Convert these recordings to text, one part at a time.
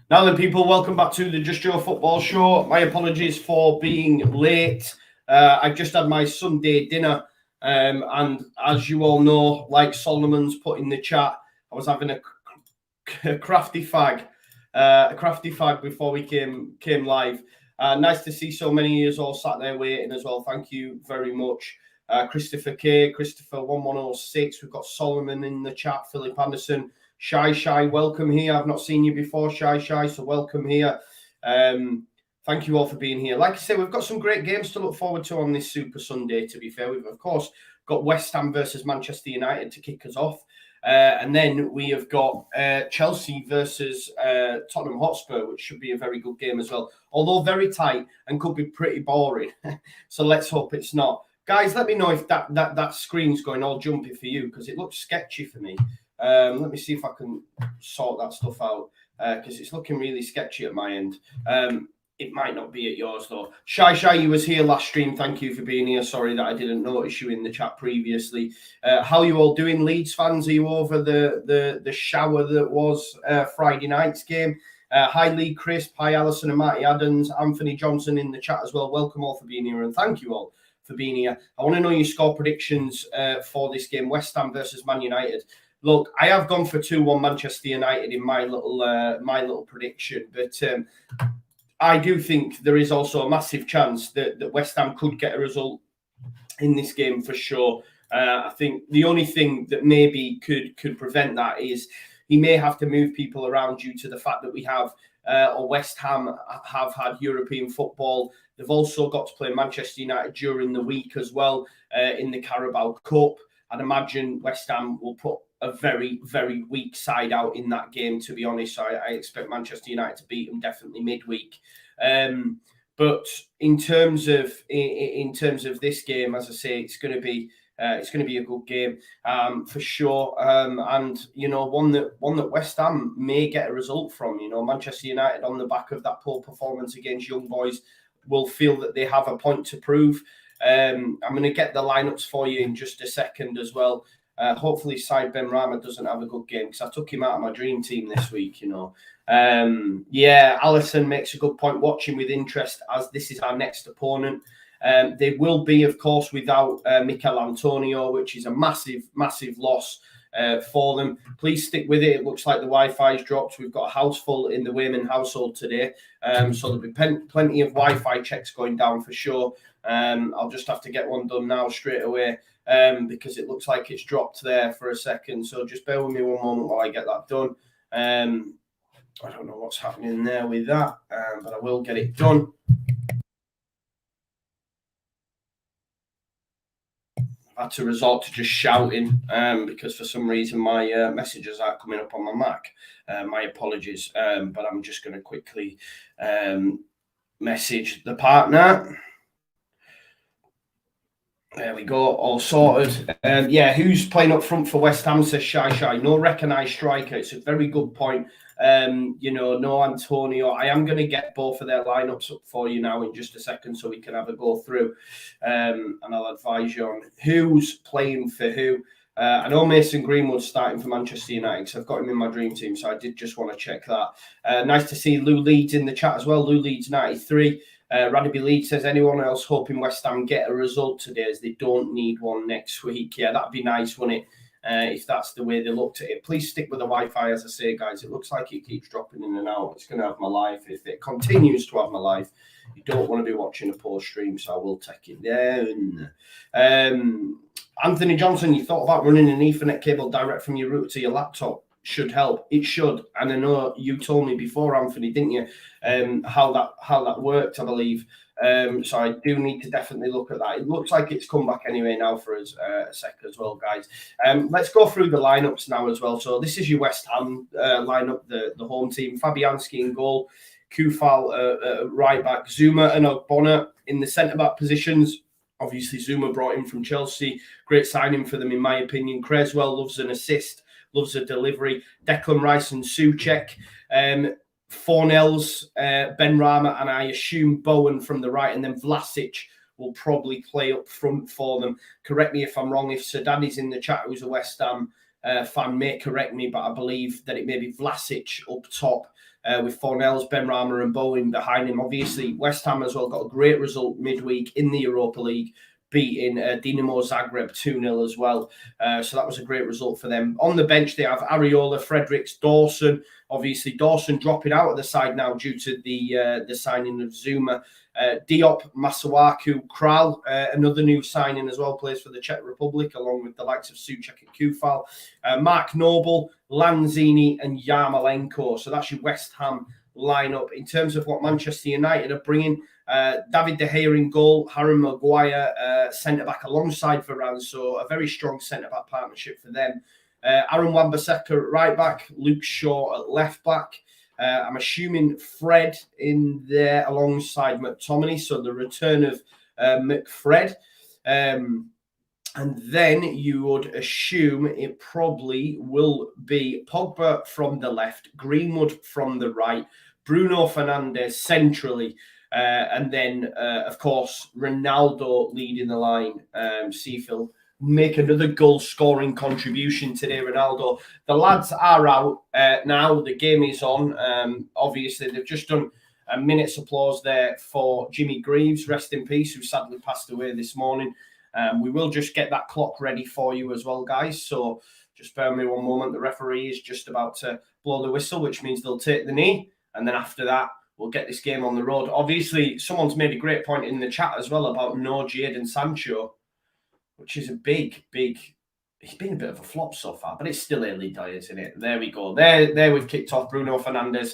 Now then, people, welcome back to the Just Joe Football Show. My apologies for being late. I just had my Sunday dinner, and as you all know, like Solomon's put in the chat, I was having a crafty fag, before we came live. Nice to see so many of you all sat there waiting as well. Thank you very much. Christopher K, Christopher 1106. We've got Solomon in the chat, Philip Anderson. Shy, welcome here. I've not seen you before, Shy, so welcome here. Thank you all for being here. Like I said, we've got some great games to look forward to on this Super Sunday, to be fair. We've, of course, got West Ham versus Manchester United to kick us off. And then we have got Chelsea versus Tottenham Hotspur, which should be a very good game as well, although very tight and could be pretty boring. So let's hope it's not. Guys, let me know if that screen's going all jumpy for you, because it looks sketchy for me. Let me see if I can sort that stuff out, because it's looking really sketchy at my end. It might not be at yours, though. Shy, you was here last stream. Thank you for being here. Sorry that I didn't notice you in the chat previously. How are you all doing, Leeds fans? Are you over the shower that was Friday night's game? Hi, Lee Crisp. Hi, Alison and Matty Adams. Anthony Johnson in the chat as well. Welcome all for being here, and thank you all for being here. I want to know your score predictions for this game, West Ham versus Man United. Look, I have gone for 2-1 Manchester United in my little prediction, but I do think there is also a massive chance that West Ham could get a result in this game for sure. I think the only thing that maybe could prevent that is he may have to move people around due to the fact that we have or West Ham have had European football. They've also got to play Manchester United during the week as well in the Carabao Cup. I'd imagine West Ham will put a very, very weak side out in that game, to be honest. I expect Manchester United to beat them definitely midweek. But in terms of this game, as I say, it's going to be a good game for sure. And you know, one that West Ham may get a result from. You know, Manchester United on the back of that poor performance against Young Boys will feel that they have a point to prove. I'm going to get the lineups for you in just a second as well. Hopefully, Said Benrahma doesn't have a good game, because I took him out of my dream team this week, you know. Yeah, Alison makes a good point. Watching with interest, as this is our next opponent. They will be, of course, without Mikel Antonio, which is a massive, massive loss for them. Please stick with it. It looks like the Wi-Fi's dropped. We've got a house full in the Wayman household today. So there'll be plenty of Wi-Fi checks going down for sure. I'll just have to get one done now straight away. Because it looks like it's dropped there for a second. So just bear with me one moment while I get that done. I don't know what's happening there with that, but I will get it done. I had to resort to just shouting because for some reason my messages aren't coming up on my Mac. My apologies, but I'm just going to quickly message the partner. There we go, all sorted. Yeah, who's playing up front for West Ham, says Shy. No recognised striker. It's a very good point. You know, no Antonio. I am going to get both of their lineups up for you now in just a second so we can have a go through. And I'll advise you on who's playing for who. I know Mason Greenwood's starting for Manchester United because I've got him in my dream team, so I did just want to check that. Nice to see Lou Leeds in the chat as well. Lou Leeds 93. Radiby Leeds says, anyone else hoping West Ham get a result today as they don't need one next week? Yeah, that'd be nice, wouldn't it? If that's the way they looked at it. Please stick with the Wi-Fi, as I say, guys. It looks like it keeps dropping in and out. It's going to have my life. If it continues to have my life, you don't want to be watching a poor stream, so I will take it down. Anthony Johnson, you thought about running an Ethernet cable direct from your router to your laptop? Should help. It should. And I know you told me before, Anthony, didn't you, how that worked, I believe. So I do need to definitely look at that. It looks like it's come back anyway now for us a sec as well, guys. Let's go through the lineups now as well. So this is your West Ham lineup, the home team. Fabianski in goal, Kufal right back, Zuma and Ogbonna in the centre-back positions. Obviously, Zuma brought in from Chelsea. Great signing for them, in my opinion. Creswell loves an assist, loves a delivery. Declan Rice and Souček. Fornells, Benrahma, and I assume Bowen from the right, and then Vlasic will probably play up front for them. Correct me if I'm wrong. If Sir Daddy's in the chat, who's a West Ham fan, may correct me, but I believe that it may be Vlasic up top with Fornells, Benrahma and Bowen behind him. Obviously, West Ham as well got a great result midweek in the Europa League, beating Dinamo Zagreb 2-0 as well. So that was a great result for them. On the bench, they have Areola, Fredericks, Dawson. Obviously, Dawson dropping out of the side now due to the signing of Zuma. Diop, Masuaku, Kral, another new signing as well, plays for the Czech Republic, along with the likes of Souček and Kufal. Mark Noble, Lanzini and Yarmolenko. So that's your West Ham lineup. In terms of what Manchester United are bringing, David De Gea in goal, Harry Maguire centre-back alongside Varane, so a very strong centre-back partnership for them. Aaron Wan-Bissaka at right-back, Luke Shaw at left-back. I'm assuming Fred in there alongside McTominay, so the return of McFred. And then you would assume it probably will be Pogba from the left, Greenwood from the right, Bruno Fernandes centrally, and then, of course, Ronaldo leading the line. See if he'll make another goal-scoring contribution today, Ronaldo. The lads are out now. The game is on. Obviously, they've just done a minute's applause there for Jimmy Greaves, rest in peace, who sadly passed away this morning. We will just get that clock ready for you as well, guys. So just bear with me one moment. The referee is just about to blow the whistle, which means they'll take the knee. And then after that, we'll get this game on the road. Obviously, someone's made a great point in the chat as well about no Jadon Sancho, which is a big, he's been a bit of a flop so far, but it's still early days, isn't it? There we go. There we've kicked off Bruno Fernandes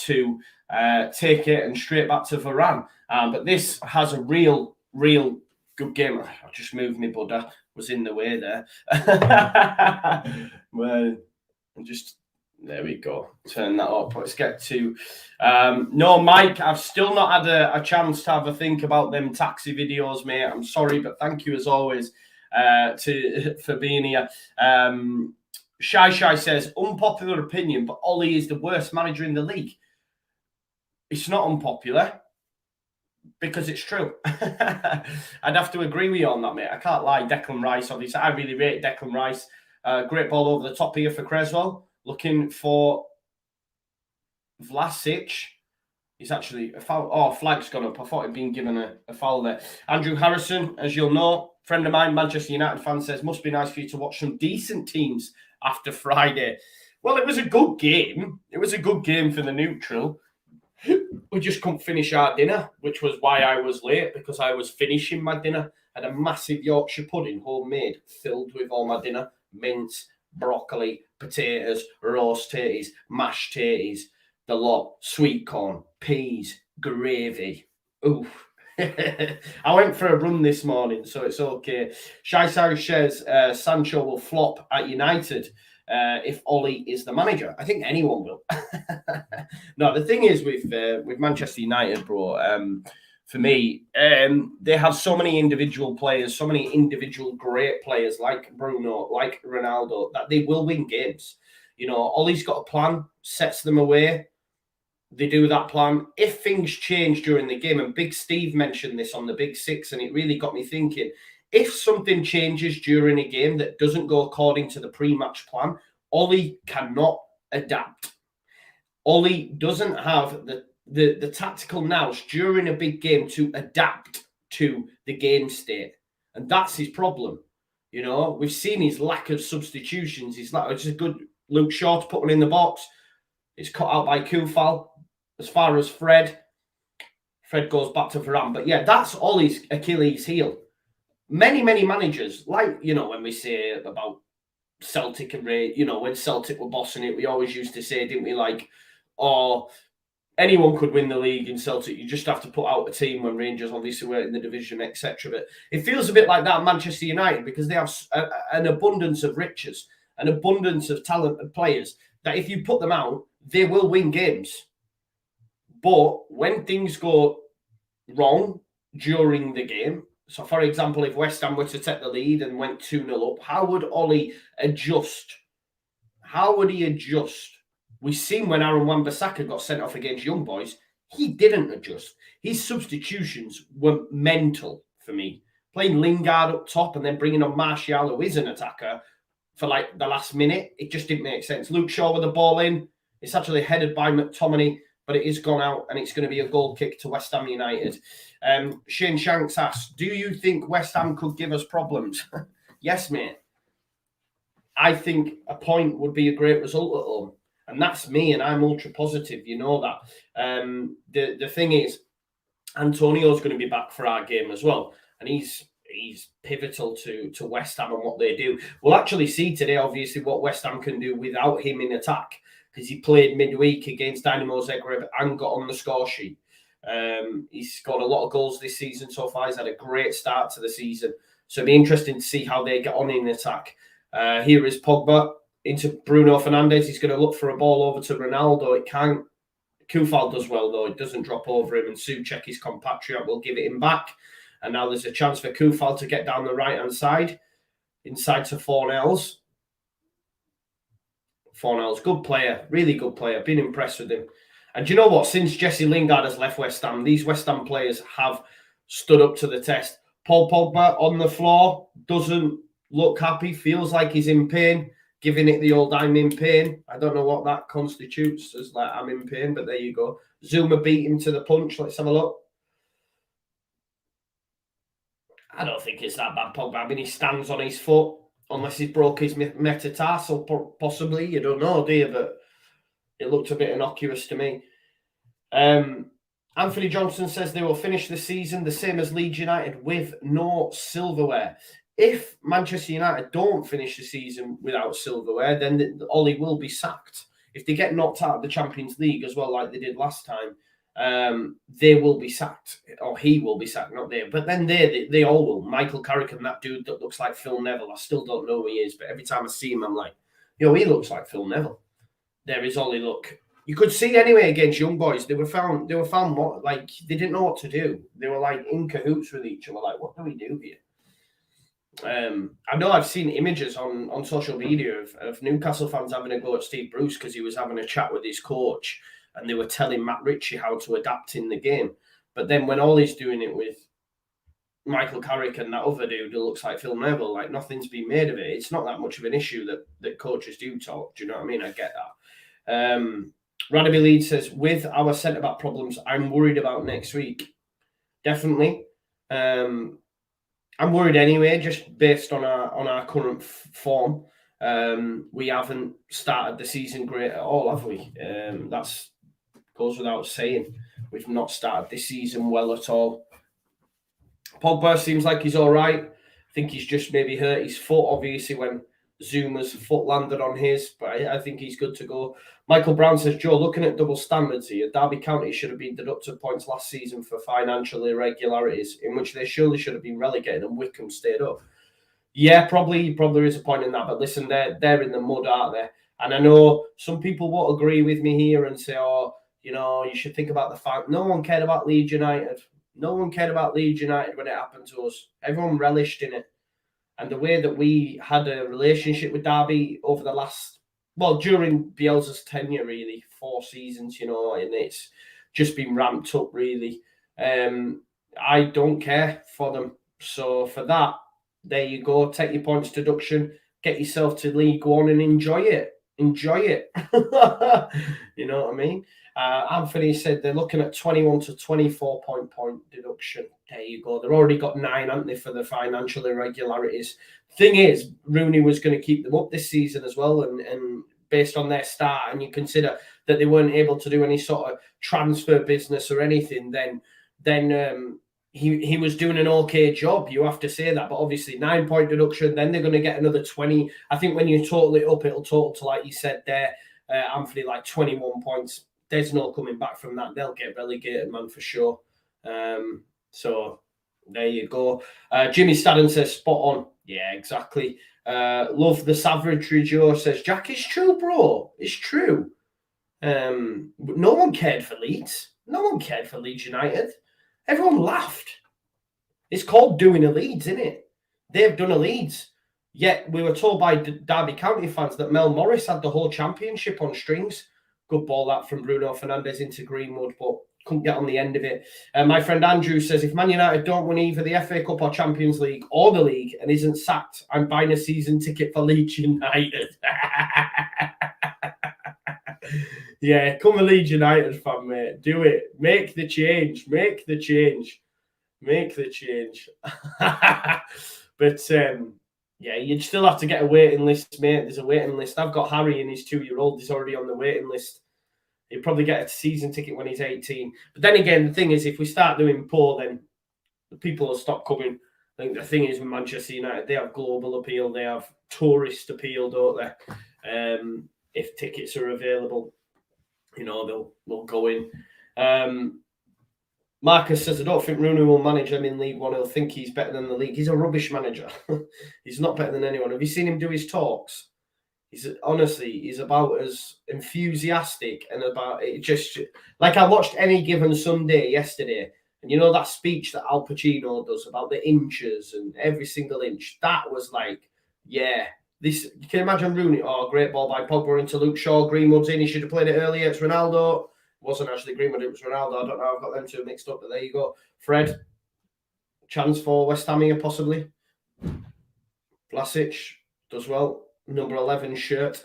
to take it and straight back to Varane. But this has a real good game. I just moved my Buddha, was in the way there. Well, there we go. Turn that up. Let's get to no, Mike, I've still not had a chance to have a think about them taxi videos, mate. I'm sorry, but thank you as always for being here. Shy says, unpopular opinion, but Ollie is the worst manager in the league. It's not unpopular because it's true. I'd have to agree with you on that, mate. I can't lie. Declan Rice, obviously, I really rate Declan Rice. Great ball over the top here for Creswell. Looking for Vlasic. He's actually a foul. Oh, flag's gone up. I thought he'd been given a foul there. Andrew Harrison, as you'll know, friend of mine, Manchester United fan, says, must be nice for you to watch some decent teams after Friday. Well, it was a good game. It was a good game for the neutral. We just couldn't finish our dinner, which was why I was late, because I was finishing my dinner. I had a massive Yorkshire pudding, homemade, filled with all my dinner. Mince, broccoli, potatoes, roast tatties, mashed tatties, the lot, sweet corn, peas, gravy. Oof. I went for a run this morning, so it's okay. Shai says Sancho will flop at United if Ollie is the manager. I think anyone will. No, the thing is with Manchester United, bro, for me, they have so many individual players, so many individual great players like Bruno, like Ronaldo, that they will win games. You know, Ollie's got a plan, sets them away. They do that plan. If things change during the game, and Big Steve mentioned this on the Big Six, and it really got me thinking, if something changes during a game that doesn't go according to the pre-match plan, Ollie cannot adapt. Ollie doesn't have the tactical nous during a big game to adapt to the game state. And that's his problem. You know, we've seen his lack of substitutions. It's just a good Luke Shaw to put one in the box. It's cut out by Kufal. As far as Fred goes back to Varane. But yeah, that's Ollie's Achilles heel. Many managers, like, you know, when we say about Celtic and Ray, you know, when Celtic were bossing it, we always used to say, didn't we, like, oh, anyone could win the league in Celtic. You just have to put out a team when Rangers obviously were in the division, etc. But it feels a bit like that at Manchester United because they have an abundance of riches, an abundance of talented players that if you put them out, they will win games. But when things go wrong during the game, so for example, if West Ham were to take the lead and went 2-0 up, how would Ollie adjust? How would he adjust? We've seen when Aaron Wan-Bissaka got sent off against Young Boys, he didn't adjust. His substitutions were mental for me. Playing Lingard up top and then bringing on Martial, who is an attacker, for like the last minute, it just didn't make sense. Luke Shaw with the ball in, It's actually headed by McTominay, but it is gone out, and it's going to be a goal kick to West Ham United. Shane Shanks asks, do you think West Ham could give us problems? Yes, mate. I think a point would be a great result at home. And that's me, and I'm ultra positive. You know that. The thing is, Antonio's going to be back for our game as well. And he's pivotal to West Ham and what they do. We'll actually see today, obviously, what West Ham can do without him in attack, because he played midweek against Dynamo Zagreb and got on the score sheet. He's scored a lot of goals this season so far. He's had a great start to the season. So it'll be interesting to see how they get on in attack. Here is Pogba into Bruno Fernandes. He's going to look for a ball over to Ronaldo. It can't. Kufal does well, though. It doesn't drop over him. And Souček, his compatriot, will give it him back. And now there's a chance for Kufal to get down the right-hand side. Inside to Fornells. Fornells, good player. Really good player. Been impressed with him. And do you know what? Since Jesse Lingard has left West Ham, these West Ham players have stood up to the test. Paul Pogba on the floor. Doesn't look happy. Feels like he's in pain. Giving it the old I'm in pain. I don't know what that constitutes as like I'm in pain, but there you go. Zuma beat him to the punch. Let's have a look. I don't think it's that bad, Pogba. I mean, he stands on his foot, unless he's broke his metatarsal, possibly. You don't know, do you? But it looked a bit innocuous to me. Anthony Johnson says they will finish the season the same as Leeds United with no silverware. If Manchester United don't finish the season without silverware, then Ollie will be sacked. If they get knocked out of the Champions League as well, like they did last time, they will be sacked, or he will be sacked, not they. But then they all will. Michael Carrick and that dude that looks like Phil Neville. I still don't know who he is, but every time I see him, I'm like, he looks like Phil Neville. There is Ollie. Look, you could see anyway against young boys. They were found what, like they didn't know what to do. They were like in cahoots with each other. Like, what do we do here? I know I've seen images on social media of Newcastle fans having a go at Steve Bruce because he was having a chat with his coach and they were telling Matt Ritchie how to adapt in the game. But then when Ollie's doing it with Michael Carrick and that other dude who looks like Phil Neville, like nothing's been made of it. It's not that much of an issue that coaches do talk. Do you know what I mean? I get that. Radaby Leeds says, with our centre-back problems, I'm worried about next week. Definitely. I'm worried anyway, just based on our current form. We haven't started the season great at all, have we? That goes without saying. We've not started this season well at all. Pogba seems like he's all right. I think he's just maybe hurt his foot, obviously, when Zuma's foot landed on his, but I think he's good to go. Michael Brown says, Joe, looking at double standards here, Derby County should have been deducted points last season for financial irregularities, in which they surely should have been relegated and Wickham stayed up. Yeah, probably there is a point in that, but listen, they're in the mud, aren't they? And I know some people won't agree with me here and say, you should think about the fact no one cared about Leeds United. No one cared about Leeds United when it happened to us. Everyone relished in it. And the way that we had a relationship with Derby over the during Bielsa's tenure, really, 4 seasons, and it's just been ramped up, really. I don't care for them. So for that, there you go. Take your points deduction, get yourself to League One and enjoy it. Enjoy it. You know what I mean? Anthony said they're looking at 21 to 24 point deduction. There you go. They've already got 9, haven't they, for the financial irregularities. Thing is, Rooney was going to keep them up this season as well, and based on their start, and you consider that they weren't able to do any sort of transfer business or anything, then he was doing an okay job. You have to say that. But obviously, 9-point deduction, then they're going to get another 20. I think when you total it up, it'll total to, like you said there, Anthony, like 21 points. There's no coming back from that. They'll get relegated, man, for sure. So there you go. Jimmy Stadden says, spot on. Yeah, exactly. Love the savagery. Joe says, Jack, it's true, bro. It's true. No one cared for Leeds. No one cared for Leeds United. Everyone laughed. It's called doing a Leeds, isn't it? They've done a Leeds. Yet we were told by Derby County fans that Mel Morris had the whole championship on strings. Good ball that from Bruno Fernandes into Greenwood, but couldn't get on the end of it. My friend Andrew says, if Man United don't win either the FA Cup or Champions League or the league and isn't sacked, I'm buying a season ticket for Leeds United. Yeah, come a Leeds United fan, mate. Do it. Make the change. Make the change. Make the change. But yeah, you'd still have to get a waiting list, mate. There's a waiting list. I've got Harry and his 2-year-old. He's already on the waiting list. He'll probably get a season ticket when he's 18. But then again, the thing is, if we start doing poor, then the people will stop coming. I think the thing is with Manchester United, they have global appeal. They have tourist appeal, don't they? If tickets are available, you know, they'll go in. Marcus says, I don't think Rooney will manage them in League One. He'll think he's better than the league. He's a rubbish manager. He's not better than anyone. Have you seen him do his talks? He's about as enthusiastic and about it. Just like I watched Any Given Sunday yesterday, and you know that speech that Al Pacino does about the inches and every single inch. That was like, yeah, this. You can imagine Rooney. Oh, great ball by Pogba into Luke Shaw. Greenwood's in. He should have played it earlier. It's Ronaldo. It wasn't actually Greenwood. It was Ronaldo. I don't know. I've got them two mixed up, but there you go. Fred, chance for West Ham here possibly. Vlasic does well. Number 11 shirt.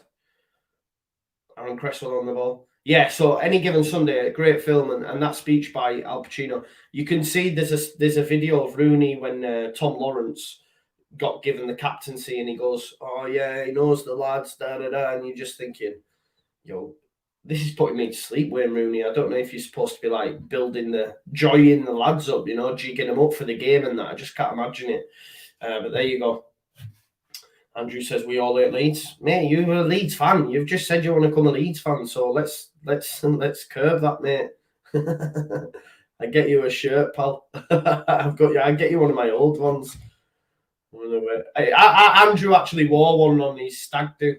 Aaron Cresswell on the ball. Yeah, so Any Given Sunday, a great film, and that speech by Al Pacino. You can see there's a video of Rooney when Tom Lawrence got given the captaincy, and he goes, "Oh yeah, he knows the lads, da da da," and you're just thinking, yo, this is putting me to sleep, Wayne Rooney. I don't know if you're supposed to be like building the joy in the lads up, you know, jigging them up for the game and that. I just can't imagine it. But there you go. Andrew says we all hate Leeds. Mate, you're a Leeds fan. You've just said you want to become a Leeds fan, so let's curb that, mate. I get you a shirt, pal. I get you one of my old ones. Andrew actually wore one on his stag do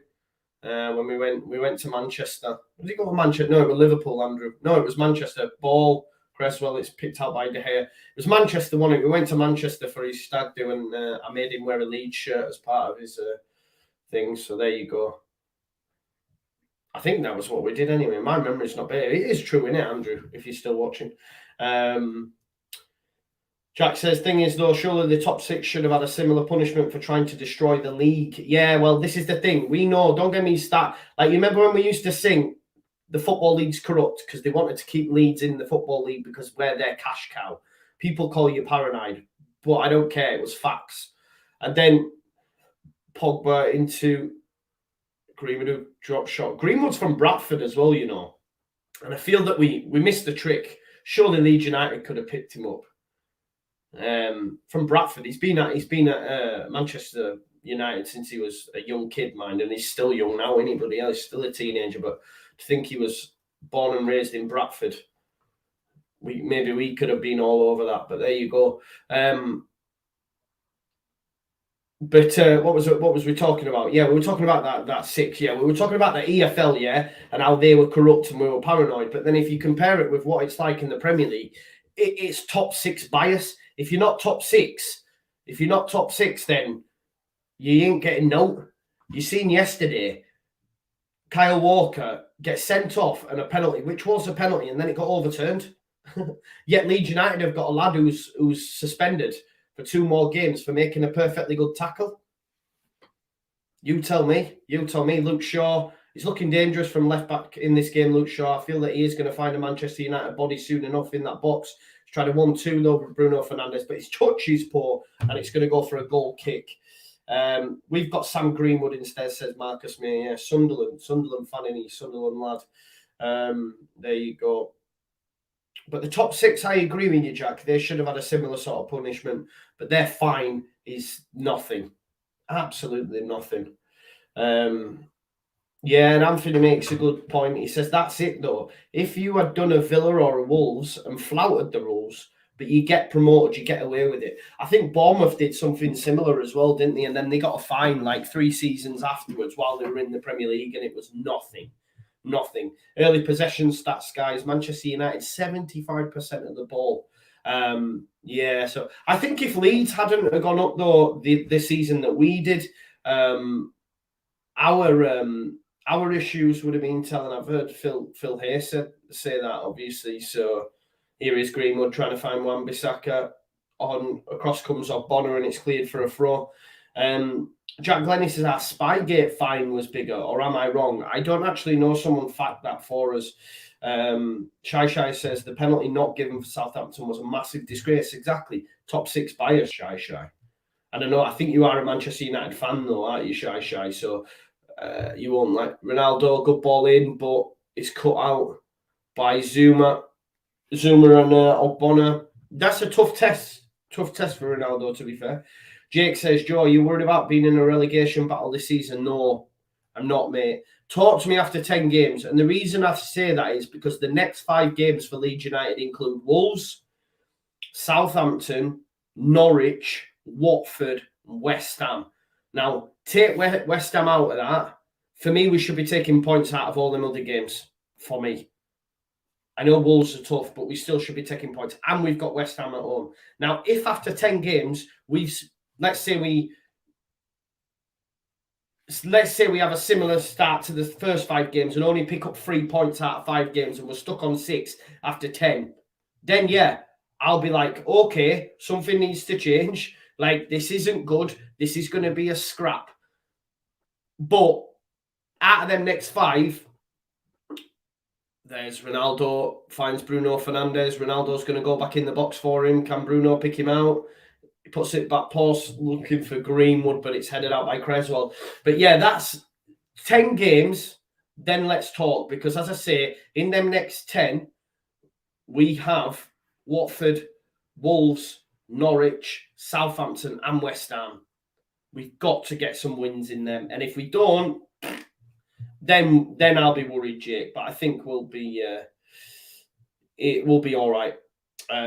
when we went to Manchester. Did he go to Manchester? No, it was Liverpool, Andrew. No, it was Manchester. Ball. Cresswell, it's picked out by De Gea. It was Manchester, wasn't it? We went to Manchester for his stag do, and I made him wear a Leeds shirt as part of his thing. So there you go. I think that was what we did anyway. My memory's not bad. It is true, isn't it, Andrew? If you're still watching. Jack says, thing is, though, surely the top 6 should have had a similar punishment for trying to destroy the league. Yeah, well, this is the thing. We know, don't get me started. Like, you remember when we used to sing, the Football League's corrupt because they wanted to keep Leeds in the Football League because we're their cash cow. People call you paranoid, but I don't care. It was facts. And then Pogba into Greenwood, who dropped shot. Greenwood's from Bradford as well, you know. And I feel that we missed the trick. Surely Leeds United could have picked him up. From Bradford, he's been at Manchester United since he was a young kid, mind, and he's still young now. Anybody else, still a teenager, but to think he was born and raised in Bradford, we could have been all over that. But there you go. But what was we talking about? Yeah, we were talking about that 6. Yeah, we were talking about the EFL, yeah, and how they were corrupt and we were paranoid. But then if you compare it with what it's like in the Premier League, it's top 6 bias. If you're not top 6, then you ain't getting no. You seen yesterday, Kyle Walker gets sent off and a penalty, which was a penalty, and then it got overturned. Yet Leeds United have got a lad who's suspended for 2 more games for making a perfectly good tackle. You tell me. Luke Shaw, he's looking dangerous from left back in this game, Luke Shaw. I feel that he is going to find a Manchester United body soon enough in that box. He's trying to 1-2 though with Bruno Fernandes, but his touch is poor and it's going to go for a goal kick. We've got Sam Greenwood instead, says Marcus May. Yeah, Sunderland fan, in Sunderland lad. There you go. But the top 6, I agree with you, Jack. They should have had a similar sort of punishment, but their fine is nothing. Absolutely nothing. Yeah, and Anthony makes a good point. He says, that's it, though. If you had done a Villa or a Wolves and flouted the rules, but you get promoted, you get away with it. I think Bournemouth did something similar as well, didn't they? And then they got a fine like 3 seasons afterwards while they were in the Premier League, and it was nothing. Early possession stats, guys. Manchester United, 75% of the ball. Yeah, so I think if Leeds hadn't gone up, though, the season that we did, our issues would have been telling. I've heard Phil Hayes say that, obviously. So here is Greenwood trying to find Wan-Bissaka. Across comes off Bonner, and it's cleared for a throw. Jack Glennie says our Spygate fine was bigger, or am I wrong? I don't actually know. Someone fact that for us. Shy says the penalty not given for Southampton was a massive disgrace. Exactly. Top 6 bias, Shy. I don't know. I think you are a Manchester United fan, though, aren't you, Shy? So you won't like Ronaldo. Good ball in, but it's cut out by Zuma and Ogbonna. That's a tough test. Tough test for Ronaldo, to be fair. Jake says, Joe, are you worried about being in a relegation battle this season? No, I'm not, mate. Talk to me after 10 games. And the reason I say that is because the next 5 games for Leeds United include Wolves, Southampton, Norwich, Watford, and West Ham. Now, take West Ham out of that. For me, we should be taking points out of all them other games, for me. I know Wolves are tough, but we still should be taking points. And we've got West Ham at home. Now, if after 10 games, let's say we have a similar start to the first 5 games and only pick up 3 points out of 5 games and we're stuck on 6 after 10, then yeah, I'll be like, okay, something needs to change. Like, this isn't good. This is going to be a scrap. But out of them next 5, there's Ronaldo, finds Bruno Fernandes. Ronaldo's going to go back in the box for him. Can Bruno pick him out? He puts it back post, looking for Greenwood, but it's headed out by Creswell. But yeah, that's 10 games. Then let's talk. Because as I say, in them next 10, we have Watford, Wolves, Norwich, Southampton, and West Ham. We've got to get some wins in them. And if we don't, then I'll be worried, Jake. But I think it will be all right.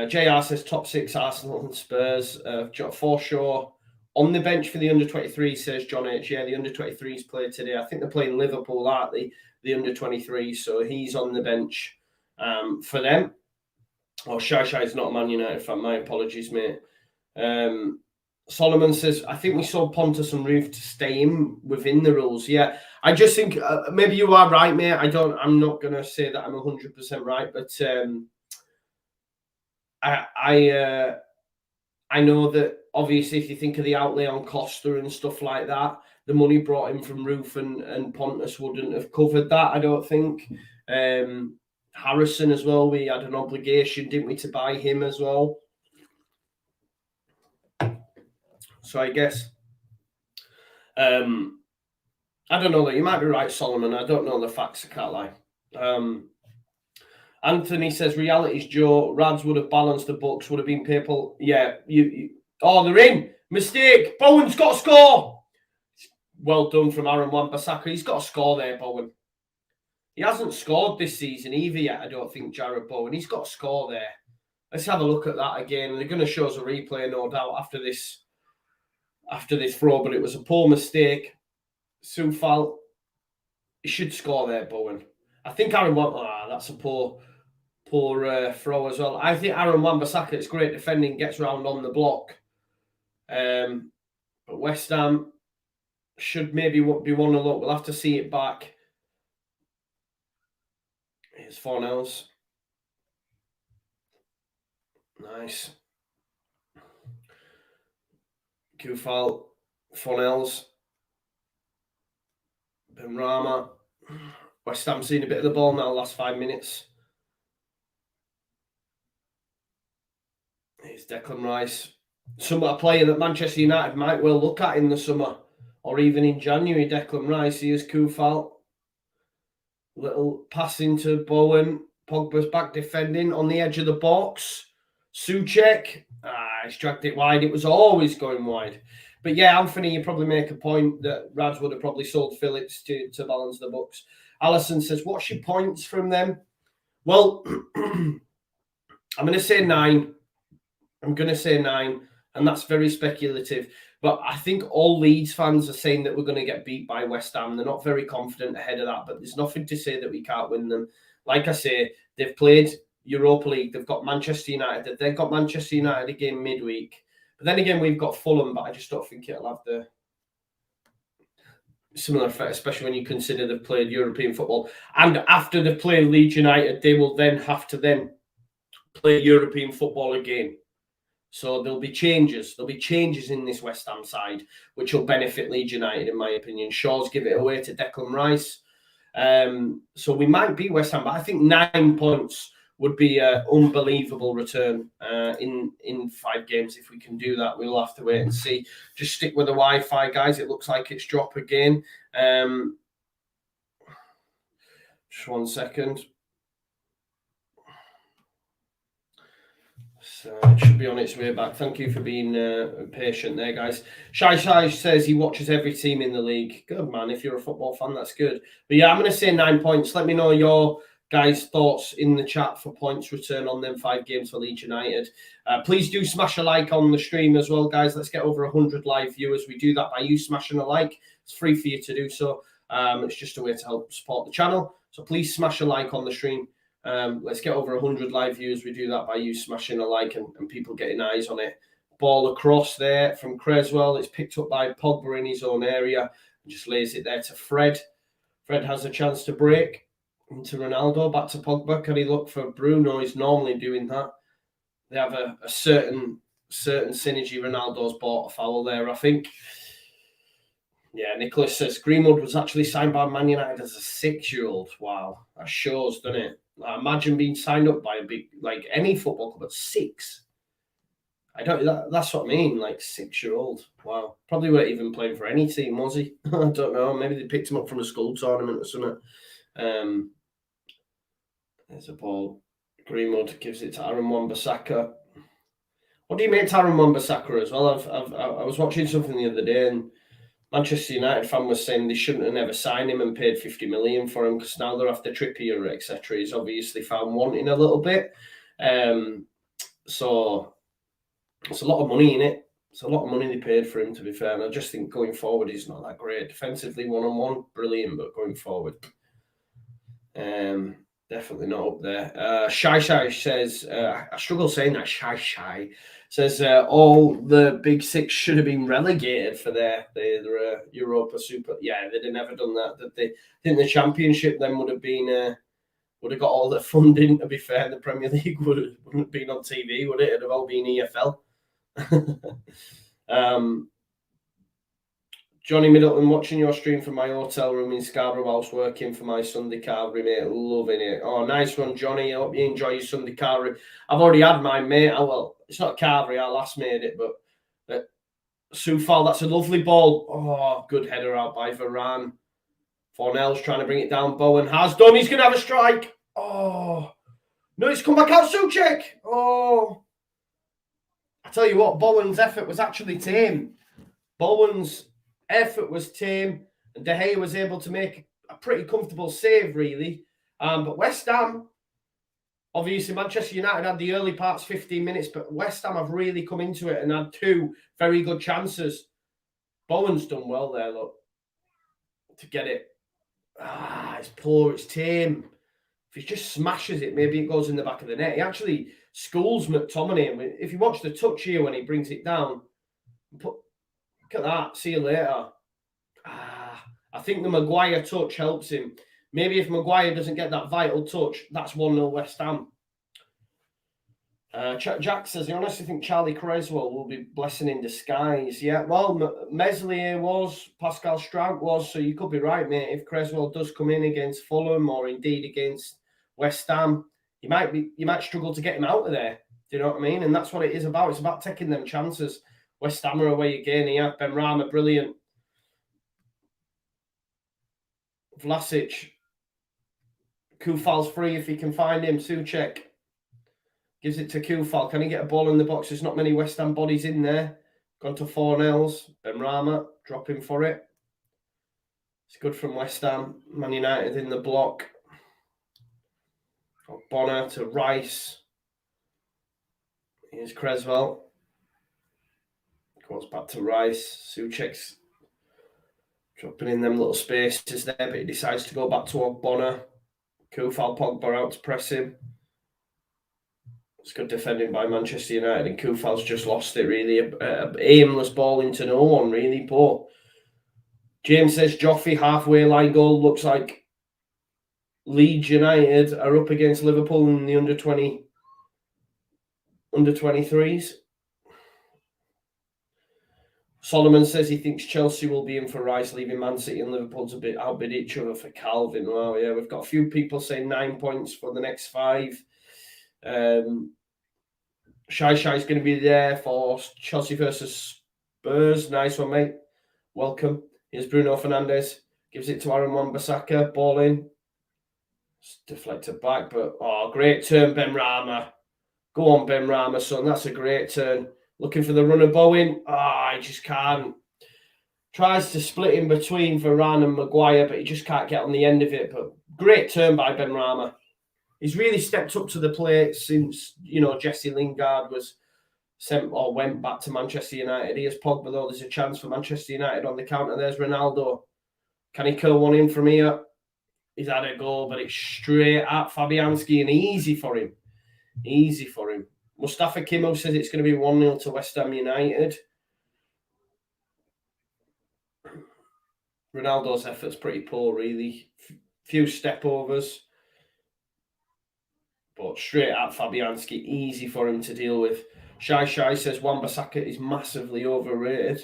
JR says top 6 Arsenal and Spurs. For sure. On the bench for the under-23, says John H. Yeah, the under-23s played today. I think they're playing Liverpool, aren't they? The under-23s. So he's on the bench for them. Oh, Shy is not a Man United fan. My apologies, mate. Solomon says, I think we saw Pontus and Roof to stay within the rules. Yeah, I just think maybe you are right, mate. I'm not going to say that I'm 100% right, but I know that obviously if you think of the outlay on Costa and stuff like that, the money brought in from Roof and Pontus wouldn't have covered that, I don't think. Harrison as well, we had an obligation, didn't we, to buy him as well. So I guess, I don't know that you might be right, Solomon. I don't know the facts, I can't lie. Anthony says, reality's Joe, Rads would have balanced the books, would have been people. Yeah, they're in. Mistake. Bowen's got to score. Well done from Aaron Wan-Bissaka. He's got to score there, Bowen. He hasn't scored this season either yet, I don't think, Jared Bowen. He's got to score there. Let's have a look at that again. They're going to show us a replay, no doubt, after this throw, but it was a poor mistake. Soufal, he should score there, Bowen. I think Aaron that's a poor throw as well. I think Aaron Wan-Bissaka, it's great defending, gets round on the block. But West Ham should maybe be 1-0 up. We'll have to see it back. Here's Fornells. Nice. Kufal, Fornells, Benrahma. West Ham seen a bit of the ball now, last 5 minutes. Here's Declan Rice. Somewhat a player that Manchester United might well look at in the summer or even in January. Declan Rice. Here's Kufal. Little pass into Bowen. Pogba's back defending on the edge of the box. Souček. He's dragged it wide. It was always going wide. But yeah, Anthony, you probably make a point that Rads would have probably sold Phillips to balance the books. Allison says, what's your points from them? Well, I'm going to say 9. And that's very speculative. But I think all Leeds fans are saying that we're going to get beat by West Ham. They're not very confident ahead of that, but there's nothing to say that we can't win them. Like I say, they've played Europa League. They've got Manchester United. They've got Manchester United again midweek. But then again, we've got Fulham, but I just don't think it'll have the similar effect, especially when you consider they've played European football. And after they've played Leeds United, they will then have to play European football again. So there'll be changes. There'll be changes in this West Ham side, which will benefit Leeds United, in my opinion. Shaw's give it away to Declan Rice. So we might be West Ham, but I think 9 points would be an unbelievable return in 5 games. If we can do that, we'll have to wait and see. Just stick with the Wi-Fi, guys. It looks like it's dropped again. Just 1 second. So it should be on its way back. Thank you for being patient there, guys. Shai says he watches every team in the league. Good, man. If you're a football fan, that's good. But yeah, I'm going to say 9 points. Let me know your guys' thoughts in the chat for points return on them 5 games for Leeds United. Please do smash a like on the stream as well, guys. Let's get over 100 live viewers. We do that by you smashing a like. It's free for you to do so. It's just a way to help support the channel. So please smash a like on the stream. Let's get over 100 live views. We do that by you smashing a like and people getting eyes on it. Ball across there from Creswell. It's picked up by Pogba in his own area. And just lays it there to Fred. Fred has a chance to break into Ronaldo. Back to Pogba. Can he look for Bruno? He's normally doing that. They have a certain synergy. Ronaldo's bought a foul there, I think. Yeah, Nicholas says Greenwood was actually signed by Man United as a 6-year-old. Wow, that shows, doesn't it? Imagine being signed up by a big, like any football club at 6. I don't. That's what I mean. Like 6-year-old. Wow. Probably weren't even playing for any team, was he? I don't know. Maybe they picked him up from a school tournament or something. There's a ball. Greenwood gives it to Aaron Wan-Bissaka. What do you make to Aaron Wan-Bissaka as well? I was watching something the other day and Manchester United fan was saying they shouldn't have never signed him and paid 50 million for him because now they're after Trippier, etc. He's obviously found wanting a little bit. So it's a lot of money in it. It's a lot of money they paid for him, to be fair. And I just think going forward, he's not that great. Defensively, one-on-one, brilliant, but going forward, definitely not up there. Shai says, I struggle saying that, Shai. Says all the big 6 should have been relegated for their Europa Super. Yeah, they'd have never done that. That they think the Championship then would have got all the funding. To be fair, the Premier League wouldn't have been on TV, would it? It'd have all been EFL. Johnny Middleton, watching your stream from my hotel room in Scarborough whilst working for my Sunday carvery, mate. Loving it. Oh, nice one, Johnny. I hope you enjoy your Sunday carvery. I've already had mine, mate. Well, it's not carvery. I last made it, but Soufal, that's a lovely ball. Oh, good header out by Varane. Fornell's trying to bring it down. Bowen has done. He's going to have a strike. Oh, no, it's come back out, Souček. Oh, I tell you what, Bowen's effort was actually tame. Bowen's effort was tame, and De Gea was able to make a pretty comfortable save, really. But West Ham, obviously, Manchester United had the early parts, 15 minutes, but West Ham have really come into it and had 2 very good chances. Bowen's done well there, look, to get it. It's poor, it's tame. If he just smashes it, maybe it goes in the back of the net. He actually schools McTominay. If you watch the touch here when he brings it down, look at that. See you later. I think the Maguire touch helps him. Maybe if Maguire doesn't get that vital touch, that's 1-0 West Ham. Jack says, I honestly think Charlie Creswell will be blessing in disguise. Yeah, well, Meslier was, Pascal Strout was, so you could be right, mate. If Creswell does come in against Fulham or indeed against West Ham, you might struggle to get him out of there. Do you know what I mean? And that's what it is about. It's about taking them chances. West Ham are away again here. Benrahma, brilliant. Vlasic. Koufal's free if he can find him. Souček gives it to Koufal. Can he get a ball in the box? There's not many West Ham bodies in there. Gone to Fornells. Benrahma dropping for it. It's good from West Ham. Man United in the block. Got Bonner to Rice. Here's Creswell. Goes back to Rice. Souček's dropping in them little spaces there, but he decides to go back toward Bonner. Koufal, Pogba out to press him. It's good defending by Manchester United, and Koufal's just lost it, really. A aimless ball into no one, really poor. James says, Joffrey halfway line goal. Looks like Leeds United are up against Liverpool in the under 23s. Solomon says he thinks Chelsea will be in for Rice, leaving Man City and Liverpool to outbid each other for Calvin. Wow, yeah, we've got a few people saying 9 points for the next 5. Shai's going to be there for Chelsea versus Spurs. Nice one, mate. Welcome. Here's Bruno Fernandes. Gives it to Aaron Wan-Bissaka. Ball in. It's deflected back, but great turn, Ben Rama. Go on, Ben Rama, son. That's a great turn. Looking for the runner, Bowen. He just can't. Tries to split in between Varane and Maguire, but he just can't get on the end of it. But great turn by Ben Rama. He's really stepped up to the plate since, Jesse Lingard was sent or went back to Manchester United. Here's Pogba, though. There's a chance for Manchester United on the counter. There's Ronaldo. Can he curl one in from here? He's had a goal, but it's straight at Fabianski and easy for him. Easy for him. Mustafa Kimo says it's going to be 1-0 to West Ham United. Ronaldo's effort's pretty poor, really. Few step overs. But straight at Fabianski, easy for him to deal with. Shai says Wan-Bissaka is massively overrated.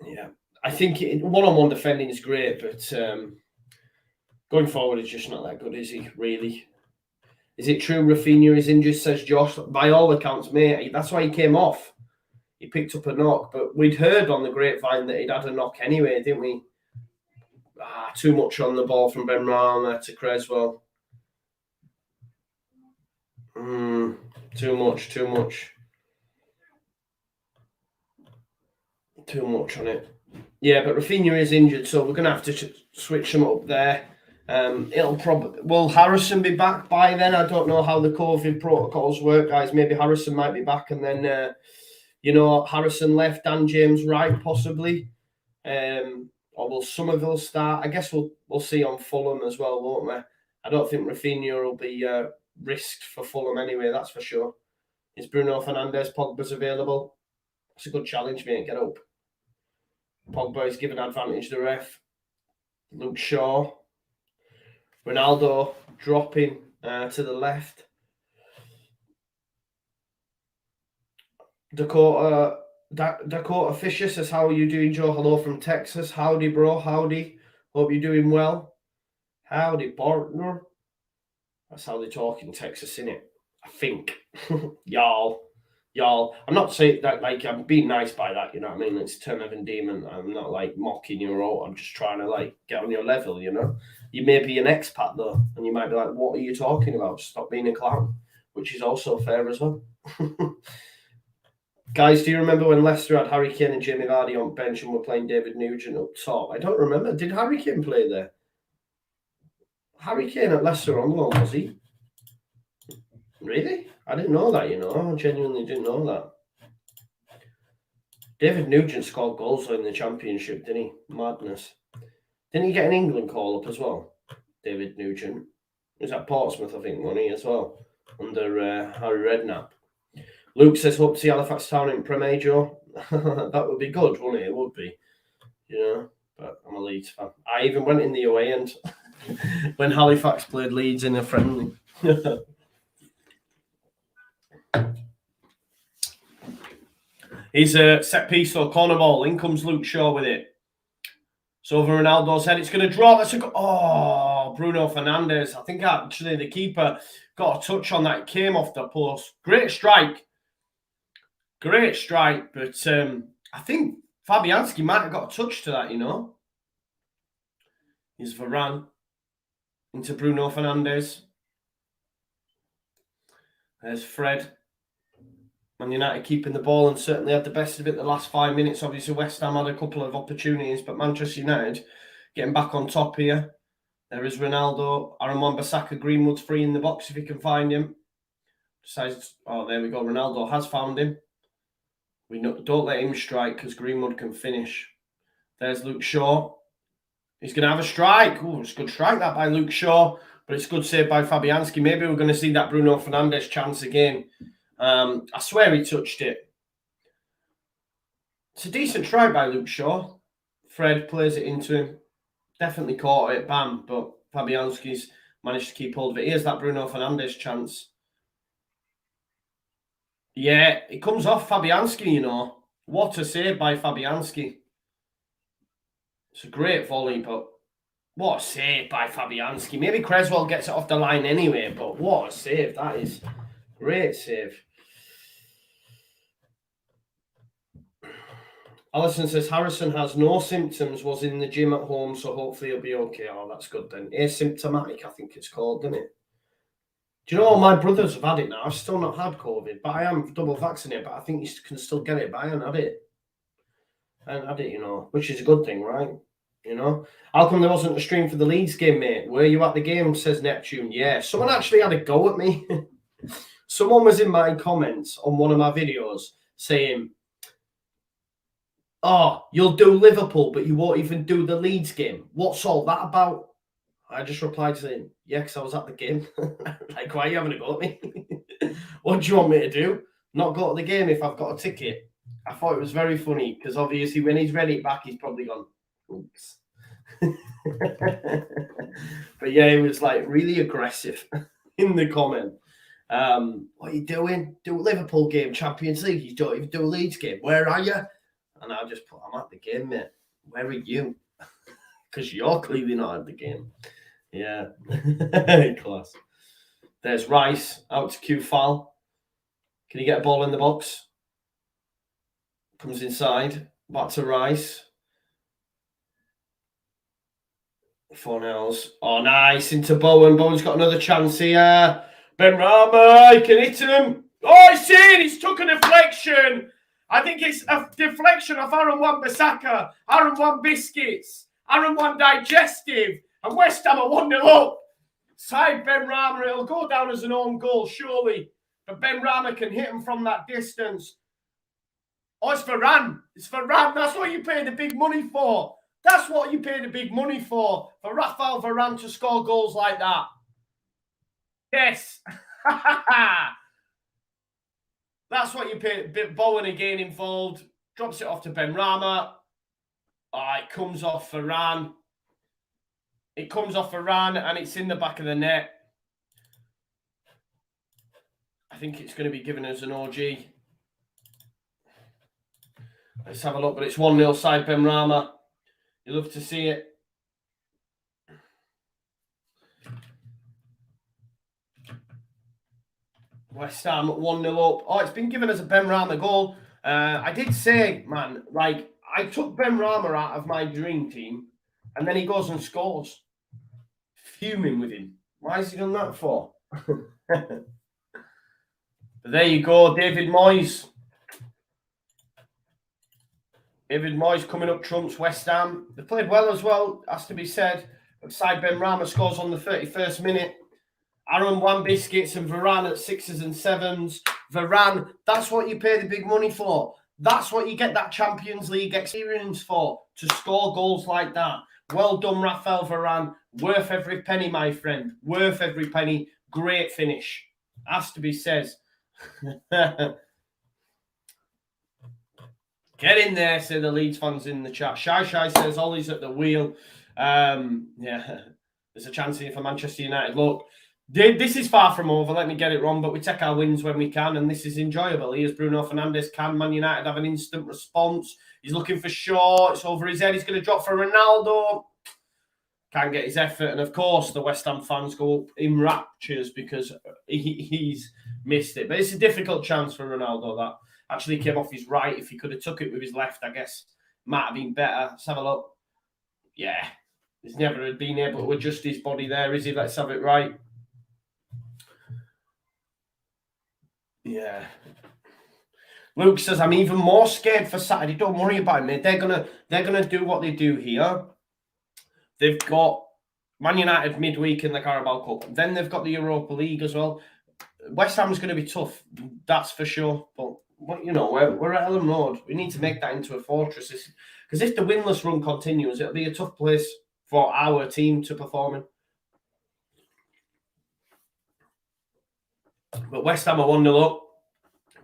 Yeah. I think one-on-one defending is great, but going forward, he's just not that good, is he, really? Is it true Rafinha is injured, says Josh? By all accounts, mate, that's why he came off. He picked up a knock, but we'd heard on the grapevine that he'd had a knock anyway, didn't we? Too much on the ball from Ben Rama to Creswell. Too much. Too much on it. Yeah, but Rafinha is injured, so we're going to have to switch him up there. Will Harrison be back by then? I don't know how the COVID protocols work, guys. Maybe Harrison might be back, and then Harrison left, Dan James right, possibly. Or will Somerville start? I guess we'll see on Fulham as well, won't we? I don't think Rafinha will be risked for Fulham anyway, that's for sure. Is Bruno Fernandes? Pogba's available. It's a good challenge, mate. Get up. Pogba is given advantage to the ref. Luke Shaw. Ronaldo dropping to the left. Dakota Fisher says, how are you doing, Joe? Hello from Texas. Howdy, bro. Howdy. Hope you're doing well. Howdy, partner. That's how they talk in Texas, innit? I think. Y'all. I'm not saying that, like, I'm being nice by that, you know what I mean? It's a term of endearment. I'm not, like, mocking you or I'm just trying to, like, get on your level, you know? You may be an expat, though, and you might be like, what are you talking about? Stop being a clown, which is also fair as well. Guys, do you remember when Leicester had Harry Kane and Jamie Vardy on bench and were playing David Nugent up top? I don't remember. Did Harry Kane play there? Harry Kane at Leicester on loan, was he? Really? I didn't know that, you know. I genuinely didn't know that. David Nugent scored goals in the Championship, didn't he? Madness. Didn't he get an England call-up as well? David Nugent. He was at Portsmouth, I think, wasn't he, as well? Under Harry Redknapp. Luke says, hope to see Halifax Town in Premier, Joe. That would be good, wouldn't it? It would be. You know, but I'm a Leeds fan. I even went in the away end when Halifax played Leeds in a friendly. He's a set piece or corner ball. In comes Luke Shaw with it. So over Ronaldo's head. It's going to drop. That's a Bruno Fernandes. I think actually the keeper got a touch on that. It came off the post. Great strike. But I think Fabianski might have got a touch to that, you know. Here's Varane into Bruno Fernandes. There's Fred. Man United keeping the ball and certainly had the best of it the last 5 minutes. Obviously, West Ham had a couple of opportunities, but Manchester United getting back on top here. There is Ronaldo. Aaron Wan-Bissaka. Greenwood's free in the box if he can find him. Decides, there we go. Ronaldo has found him. Don't let him strike because Greenwood can finish. There's Luke Shaw. He's going to have a strike. It's a good strike that by Luke Shaw, but it's good save by Fabianski. Maybe we're going to see that Bruno Fernandes chance again. I swear he touched it. It's a decent try by Luke Shaw. Fred plays it into him. Definitely caught it, bam, but Fabianski's managed to keep hold of it. Here's that Bruno Fernandes chance. Yeah, it comes off Fabianski, you know. What a save by Fabianski. It's a great volley, but what a save by Fabianski. Maybe Creswell gets it off the line anyway, but what a save that is. Great save. Alison says Harrison has no symptoms, was in the gym at home, so hopefully he'll be okay. Oh, that's good then. Asymptomatic, I think it's called, isn't it? Do you know, my brothers have had it now. I've still not had COVID, but I am double vaccinated, but I think you can still get it, but I haven't had it. You know, which is a good thing, right? You know, how come there wasn't a stream for the Leeds game, mate? Were you at the game? Says Neptune. Yeah, someone actually had a go at me. Someone was in my comments on one of my videos saying, oh, you'll do Liverpool, but you won't even do the Leeds game. What's all that about? I just replied saying, yeah, because I was at the game. Like, why are you having a go at me? What do you want me to do? Not go to the game if I've got a ticket? I thought it was very funny because obviously when he's read it back, he's probably gone, oops. But yeah, he was like really aggressive in the comment. What are you doing? Do a Liverpool game, Champions League. You don't even do a Leeds game. Where are you? And I just put, I'm at the game, mate. Where are you? Because you're clearly not at the game. Yeah. Class. There's Rice out to Q-Foul. Can he get a ball in the box? Comes inside. Back to Rice. 4-0. Oh, nice. Into Bowen. Bowen's got another chance here. Benrahma, he can hit him. Oh, he's seen. He's took a deflection. I think it's a deflection of Aaron Wan-Bissaka, Aaron Wan-Biscuits, Aaron Wan-Digestive, and West Ham are 1-0 up. Side Benrahma, it'll go down as an own goal, surely. But Benrahma can hit him from that distance. Oh, it's Varane. It's Varane. That's what you pay the big money for. That's what you pay the big money for Raphael Varane to score goals like that. Yes. That's what you pay. Bowen again involved. Drops it off to Benrahma. Oh, it comes off Varane. It comes off Varane and it's in the back of the net. I think it's going to be given as an OG. Let's have a look. But it's 1-0 side Benrahma. You love to see it. West Ham 1-0 up. Oh, it's been given as a Benrahma goal. I did say, man, like, I took Benrahma out of my dream team, and then he goes and scores. Fuming with him. Why has he done that for? But there you go, David Moyes. David Moyes coming up trumps West Ham. They played well as well, has to be said. But side Benrahma scores on the 31st minute. Aaron Wan-Biscuits and Varane at 6s and 7s. Varane, that's what you pay the big money for. That's what you get that Champions League experience for, to score goals like that. Well done, Raphael Varane. Worth every penny, my friend. Worth every penny. Great finish. Has to be said. Get in there, say the Leeds fans in the chat. Shy says Ollie's at the wheel. Yeah, there's a chance here for Manchester United. Look, this is far from over. Let me get it wrong, but we take our wins when we can, and this is enjoyable. Here's Bruno Fernandes. Can Man United have an instant response? He's looking for Shaw. It's over his head. He's going to drop for Ronaldo. Can't get his effort. And, of course, the West Ham fans go up in raptures because he's missed it. But it's a difficult chance for Ronaldo. That actually came off his right. If he could have took it with his left, I guess might have been better. Let's have a look. Yeah. He's never been able to adjust his body there, is he? Let's have it right. Yeah. Luke says, I'm even more scared for Saturday. Don't worry about it, mate. They're gonna do what they do here. They've got Man United midweek in the Carabao Cup. Then they've got the Europa League as well. West Ham's going to be tough, that's for sure. But you know, we're at Ellen Road. We need to make that into a fortress. Because if the winless run continues, it'll be a tough place for our team to perform in. But West Ham are 1-0 up.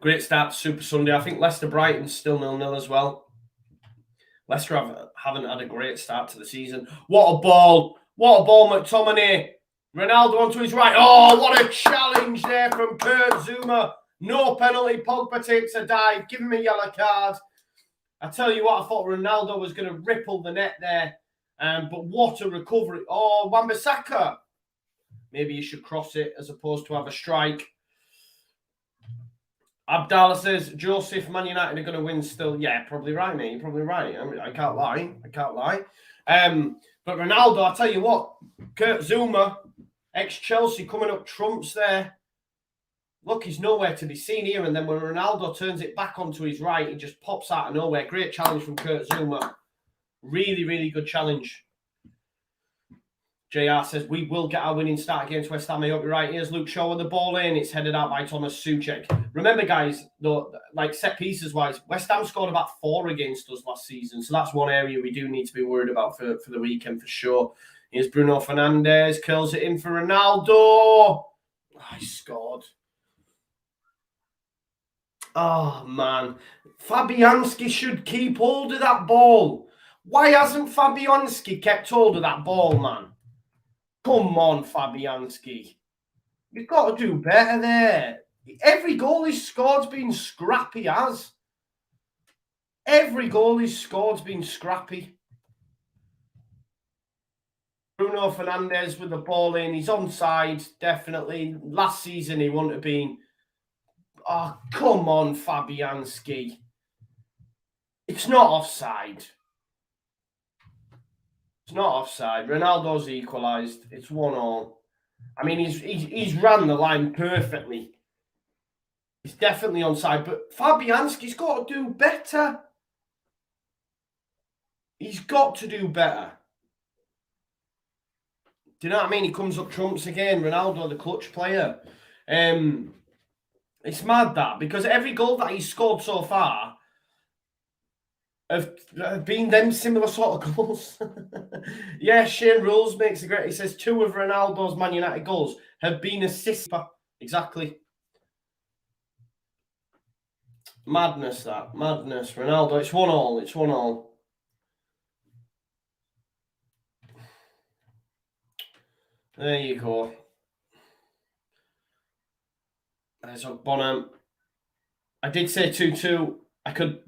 Great start to Super Sunday. I think Leicester-Brighton's still 0-0 as well. Leicester haven't had a great start to the season. What a ball. What a ball, McTominay. Ronaldo onto his right. Oh, what a challenge there from Kurt Zouma. No penalty. Pogba takes a dive. Give him a yellow card. I tell you what, I thought Ronaldo was going to ripple the net there. But what a recovery. Oh, Wan-Bissaka. Maybe you should cross it as opposed to have a strike. Abdallah says, Joseph, Man United are going to win still. Yeah, probably right, mate. You're probably right. I can't lie. But Ronaldo, I tell you what, Kurt Zouma, ex-Chelsea, coming up trumps there. Look, he's nowhere to be seen here. And then when Ronaldo turns it back onto his right, he just pops out of nowhere. Great challenge from Kurt Zouma. Really, really good challenge. JR says, we will get our winning start against West Ham. I hope you're right. Here's Luke Shaw with the ball in. It's headed out by Thomas Souček. Remember, guys, though, like set pieces wise, West Ham scored about 4 against us last season. So that's one area we do need to be worried about for the weekend for sure. Here's Bruno Fernandes. Curls it in for Ronaldo. Oh, he scored. Oh, man. Fabianski should keep hold of that ball. Why hasn't Fabianski kept hold of that ball, man? Come on, Fabianski. You've got to do better there. Every goal he's scored's been scrappy, as. Every goal he's scored's been scrappy. Bruno Fernandes with the ball in. He's onside, definitely. Last season he wouldn't have been. Oh, come on, Fabianski. It's not offside. It's not offside. Ronaldo's equalised. It's 1-1. I mean, he's ran the line perfectly. He's definitely onside, but Fabianski's got to do better. He's got to do better. Do you know what I mean? He comes up trumps again. Ronaldo, the clutch player. It's mad that, because every goal that he's scored so far have been them similar sort of goals. Yeah, Shane Rules makes a great. He says 2 of Ronaldo's Man United goals have been assists. Exactly. Madness, that. Madness. Ronaldo, it's 1-1. It's 1-1. There you go. There's a Bonham. I did say 2-2. I could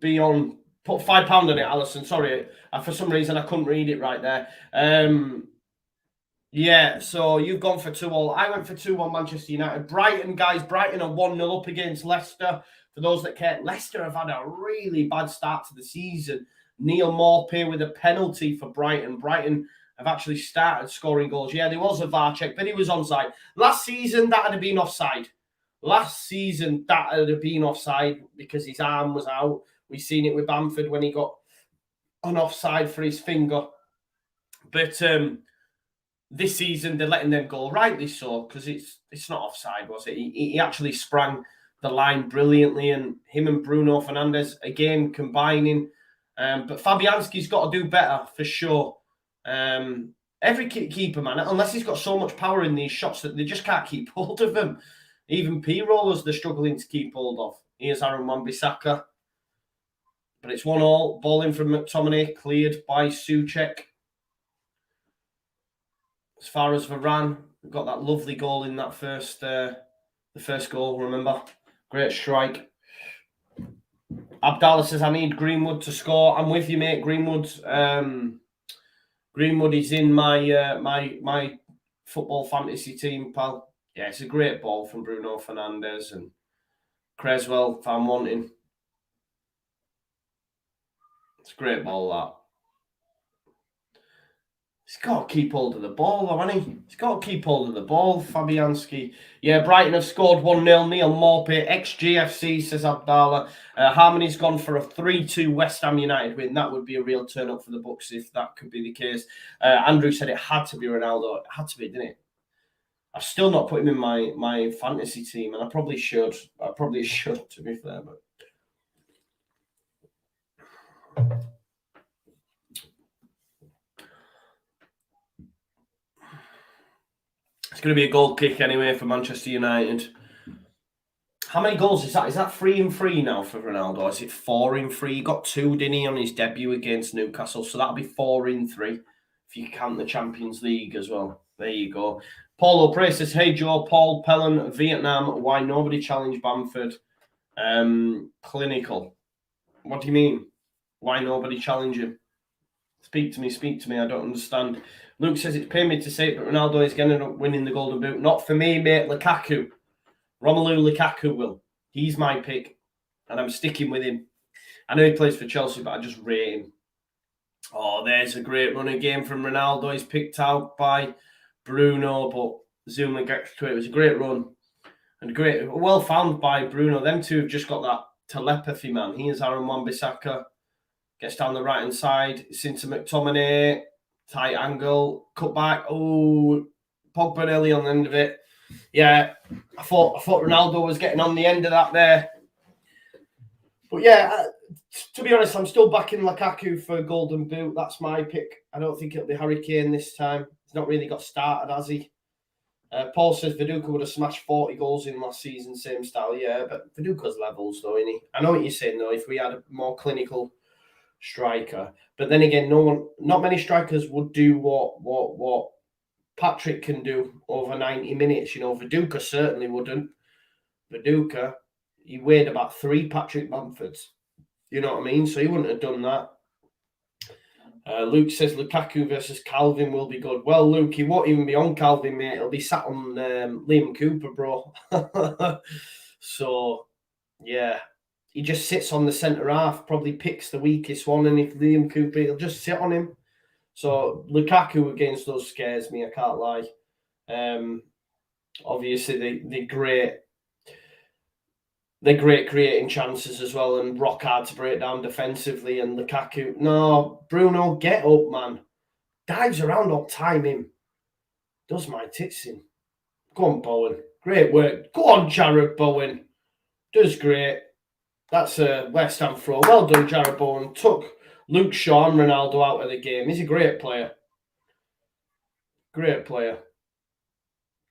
be on put £5 on it, Alison. Sorry, for some reason I couldn't read it right there. Yeah, so you've gone for 2-2. I went for 2-1 Manchester United. Brighton, guys, Brighton are 1-0 up against Leicester. For those that care, Leicester have had a really bad start to the season. Neil Maupay with a penalty for Brighton. Brighton have actually started scoring goals. Yeah, there was a VAR check, but he was onside. Last season, that had been offside. Last season, that would have been offside because his arm was out. We've seen it with Bamford when he got an offside for his finger. But this season, they're letting them go, rightly so, because it's not offside, was it? He actually sprang the line brilliantly, and him and Bruno Fernandes, again, combining. But Fabianski's got to do better, for sure. Every keeper, man, unless he's got so much power in these shots that they just can't keep hold of him. Even P-rollers, they're struggling to keep hold of. Here's Aaron Wan-Bissaka. But it's 1-1. Ball in from McTominay, cleared by Souček. As far as Varane, we've got that lovely goal in that the first goal, remember? Great strike. Abdallah says, I need Greenwood to score. I'm with you, mate. Greenwood is in my my football fantasy team, pal. Yeah, it's a great ball from Bruno Fernandes and Creswell, if I'm wanting. It's a great ball, that. He's got to keep hold of the ball, though, hasn't he? He's got to keep hold of the ball, Fabianski. Yeah, Brighton have scored 1-0. Neil Maupay, ex-GFC, says Abdallah. Harmony's gone for a 3-2 West Ham United win. That would be a real turn-up for the Bucks if that could be the case. Andrew said it had to be Ronaldo. It had to be, didn't it? I've still not put him in my fantasy team, and I probably should. To be fair, but it's going to be a goal kick anyway for Manchester United. How many goals is that? Is that 3-3 now for Ronaldo? Is it 4-3? He got 2, didn't he, on his debut against Newcastle? So that'll be 4-3 if you count the Champions League as well. There you go. Paul O'Prey says, hey Joe, Paul Pellon, Vietnam, why nobody challenged Bamford? Clinical. What do you mean? Why nobody challenge him? Speak to me. I don't understand. Luke says it's pain me to say it, but Ronaldo is going to end up winning the Golden Boot. Not for me, mate. Lukaku. Romelu Lukaku will. He's my pick, and I'm sticking with him. I know he plays for Chelsea, but I just rate him. Oh, there's a great running game from Ronaldo. He's picked out by Bruno, but Zuma gets to it. It was a great run. And well found by Bruno. Them two have just got that telepathy, man. He is Aaron Wan-Bissaka. Gets down the right-hand side. It's into McTominay. Tight angle. Cut back. Oh, Pogba nearly on the end of it. Yeah, I thought Ronaldo was getting on the end of that there. But yeah, to be honest, I'm still backing Lukaku for Golden Boot. That's my pick. I don't think it'll be Harry Kane this time. He's not really got started, has he? Paul says Viduka would have smashed 40 goals in last season, same style. Yeah, but Viduka's levels, though, isn't he? I know what you're saying, though. If we had a more clinical striker, but then again, not many strikers would do what Patrick can do over 90 minutes. You know, Viduka certainly wouldn't. Viduka, he weighed about 3 Patrick Bamfords. You know what I mean? So he wouldn't have done that. Luke says Lukaku versus Calvin will be good. Well, Luke, he won't even be on Calvin, mate. He'll be sat on Liam Cooper, bro. So, yeah. He just sits on the centre half, probably picks the weakest one, and if Liam Cooper, he'll just sit on him. So, Lukaku against those scares me, I can't lie. Obviously, they're great creating chances as well and rock hard to break down defensively. And Lukaku, no, Bruno, get up, man. Dives around all time, him. Does my tits in. Go on, Bowen. Great work. Go on, Jared Bowen. Does great. That's a West Ham throw. Well done, Jared Bowen. Took Luke Shaw and Ronaldo out of the game. He's a great player. Great player.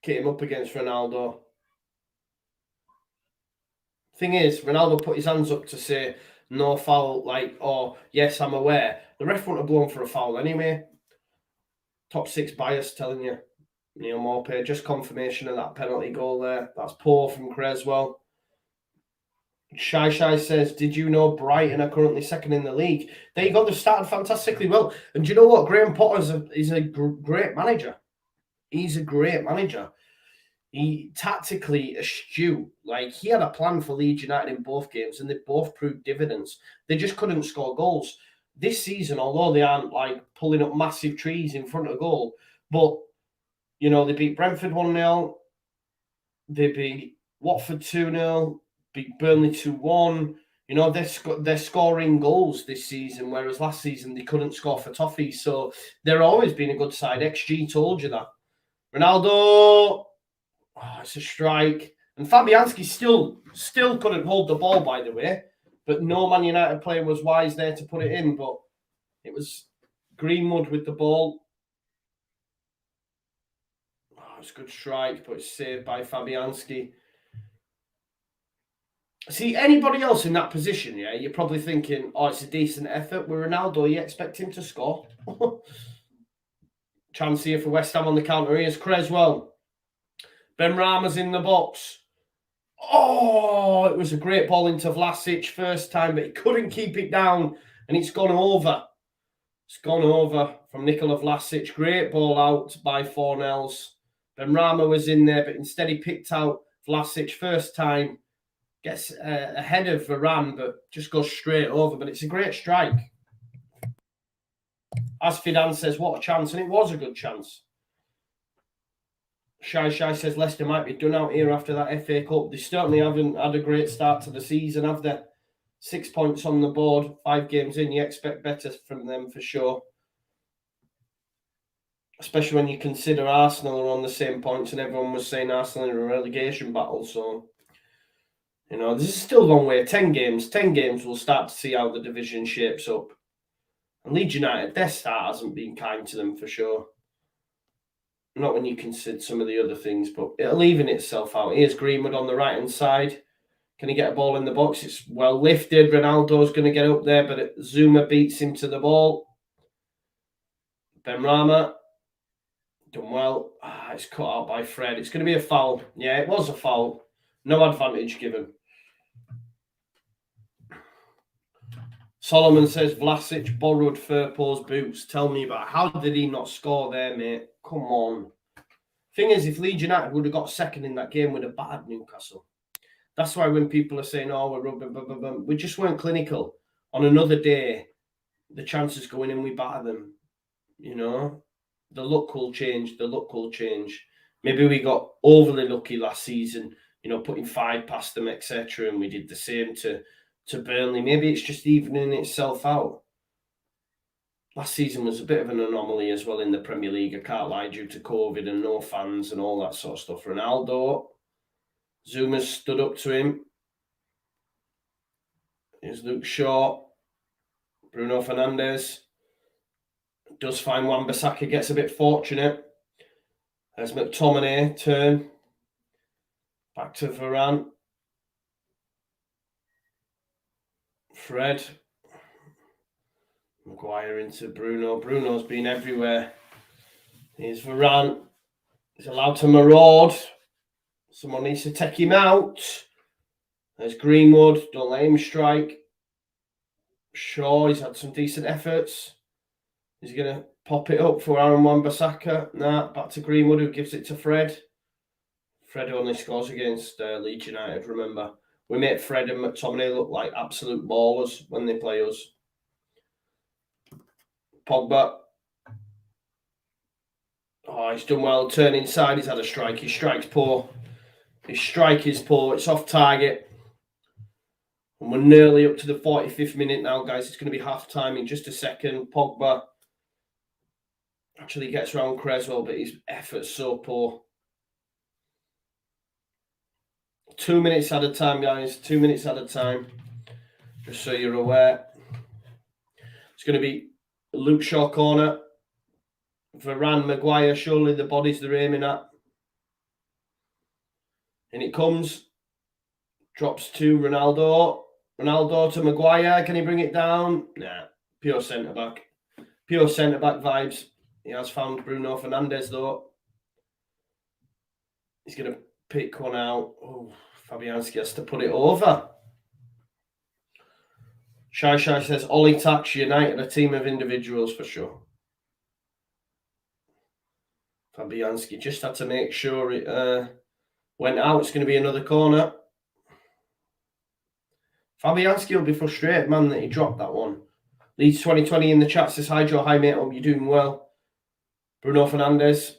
Get him up against Ronaldo. Thing is, Ronaldo put his hands up to say no foul, yes, I'm aware. The ref wouldn't have blown for a foul anyway. Top 6 bias telling you. Neil Maupay, just confirmation of that penalty goal there. That's poor from Creswell. Shy says, did you know Brighton are currently second in the league? There you go, they've started fantastically well. And do you know what? Graham Potter is a great manager. He's a great manager. He tactically astute. Like, he had a plan for Leeds United in both games, and they both proved dividends. They just couldn't score goals. This season, although they aren't, pulling up massive trees in front of goal, but, you know, they beat Brentford 1-0. They beat Watford 2-0. Beat Burnley 2-1. You know, they're scoring goals this season, whereas last season they couldn't score for toffees. So they're always been a good side. XG told you that. Ronaldo... Oh, it's a strike. And Fabianski still couldn't hold the ball, by the way. But no Man United player was wise there to put it in. But it was Greenwood with the ball. Oh, it's a good strike, but it's saved by Fabianski. See, anybody else in that position, yeah, you're probably thinking, oh, it's a decent effort. With Ronaldo, you expect him to score. Chance here for West Ham on the counter. Here's Creswell. Benrahma's in the box. Oh, it was a great ball into Vlasic first time, but he couldn't keep it down, and it's gone over. It's gone over from Nikola Vlasic. Great ball out by Fornells. Benrahma was in there, but instead he picked out Vlasic first time. Gets ahead of Varane, but just goes straight over. But it's a great strike. As Fidan says, what a chance, and it was a good chance. Shy says Leicester might be done out here after that FA Cup. They certainly haven't had a great start to the season, have they? 6 points on the board, 5 games in. You expect better from them for sure. Especially when you consider Arsenal are on the same points, and everyone was saying Arsenal in a relegation battle. So, you know, this is still a long way. 10 games. 10 games, we'll start to see how the division shapes up. And Leeds United, their start hasn't been kind to them for sure. Not when you consider some of the other things, but it'll even itself out. Here's Greenwood on the right-hand side. Can he get a ball in the box? It's well lifted. Ronaldo's going to get up there, but Zuma beats him to the ball. Benrahma. Done well. It's cut out by Fred. It's going to be a foul. Yeah, it was a foul. No advantage given. Solomon says Vlasic borrowed Firpo's boots. Tell me about how did he not score there, mate? Come on. Thing is, if Leeds United would have got second in that game, we'd have battered Newcastle. That's why when people are saying, "Oh, we're rubbing," blah, blah, blah, we just weren't clinical. On another day, the chances go in and we batter them. You know, the luck will change. The luck will change. Maybe we got overly lucky last season, you know, putting 5 past them, etc. And we did the same to Burnley. Maybe it's just evening itself out. Last season was a bit of an anomaly as well in the Premier League, I can't lie, due to COVID and no fans and all that sort of stuff. Ronaldo, Zuma stood up to him. Here's Luke Shaw. Bruno Fernandes does find Wan-Bissaka, gets a bit fortunate. There's McTominay, turn. Back to Varane. Fred. Maguire into Bruno. Bruno's been everywhere. Here's Varane. He's allowed to maraud. Someone needs to take him out. There's Greenwood. Don't let him strike. Shaw, he's had some decent efforts. He's going to pop it up for Aaron Wan-Bissaka. Nah, back to Greenwood, who gives it to Fred. Fred only scores against Leeds United, remember. We make Fred and McTominay look like absolute ballers when they play us. Pogba. Oh, he's done well. Turn inside, he's had a strike. His strike's poor. His strike is poor. It's off target. And we're nearly up to the 45th minute now, guys. It's going to be half-time in just a second. Pogba actually gets around Creswell, but his effort's so poor. 2 minutes at a time, guys. 2 minutes at a time. Just so you're aware. It's going to be Luke Shaw corner. Varane, Maguire, surely the bodies they're aiming at. And it comes. Drops to Ronaldo. Ronaldo to Maguire. Can he bring it down? Nah. Pure centre-back. Pure centre-back vibes. He has found Bruno Fernandes, though. He's going to pick one out. Oh, Fabianski has to put it over. Shai says, Ollie Tax United, a team of individuals for sure. Fabianski just had to make sure it went out. It's going to be another corner. Fabianski will be frustrated, man, that he dropped that one. Leeds 2020 in the chat says, hi, Joe. Hi, mate. Hope you're doing well. Bruno Fernandes.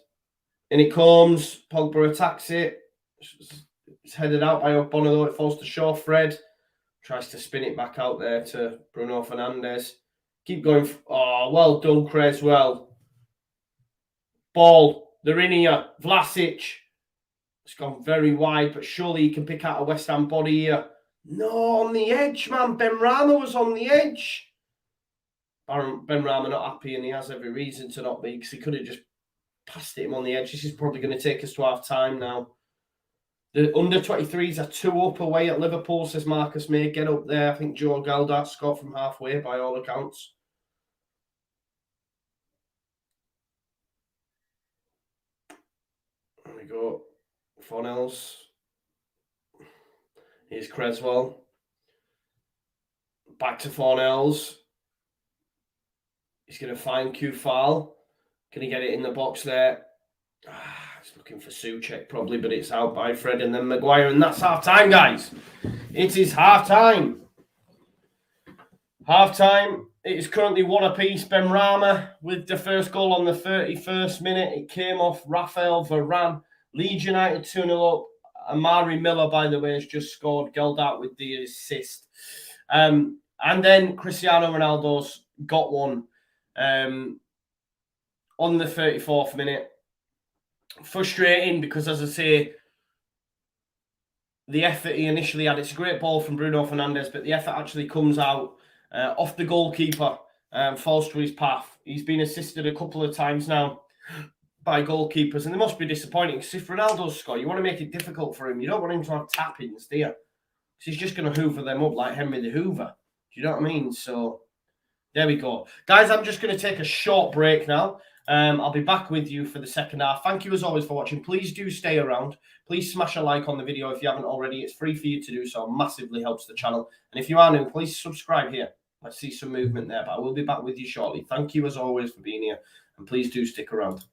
In it comes. Pogba attacks it. It's headed out by Ogbonna, though. It falls to Shaw. Fred tries to spin it back out there to Bruno Fernandes. Keep going. Oh, well done, Creswell. Ball. They're in here. Vlasic. It's gone very wide, but surely he can pick out a West Ham body here. No, on the edge, man. Benrahma was on the edge. Benrahma not happy, and he has every reason to not be, because he could have just passed him on the edge. This is probably going to take us to half-time now. The under-23s are 2 up away at Liverpool, says Marcus May. Get up there. I think Joe Galdart scored from halfway, by all accounts. There we go. Fornells. Here's Creswell. Back to Fornells. He's going to find Kufal. Can he get it in the box there? He's looking for Souček probably, but it's out by Fred and then Maguire. And that's half-time, guys. It is half-time. Half-time. It is currently 1 apiece. Benrahma with the first goal on the 31st minute. It came off Rafael Varane. Leeds United 2-0 up. Amari Miller, by the way, has just scored. Galdart with the assist. And then Cristiano Ronaldo's got one on the 34th minute. Frustrating because, as I say, the effort he initially had, it's a great ball from Bruno Fernandes, but the effort actually comes out off the goalkeeper, falls to his path. He's been assisted a couple of times now by goalkeepers, and they must be disappointing, because if Ronaldo's score, you want to make it difficult for him. You don't want him to have tap-ins, do you? Because he's just going to hoover them up like Henry the Hoover. Do you know what I mean? So, there we go. Guys, I'm just going to take a short break now. I'll be back with you for the second half. Thank you, as always, for watching. Please do stay around. Please smash a like on the video if you haven't already. It's free for you to do so. Massively helps the channel. And if you are new, please subscribe here. Let's see some movement there, but I will be back with you shortly. Thank you as always for being here, and please do stick around.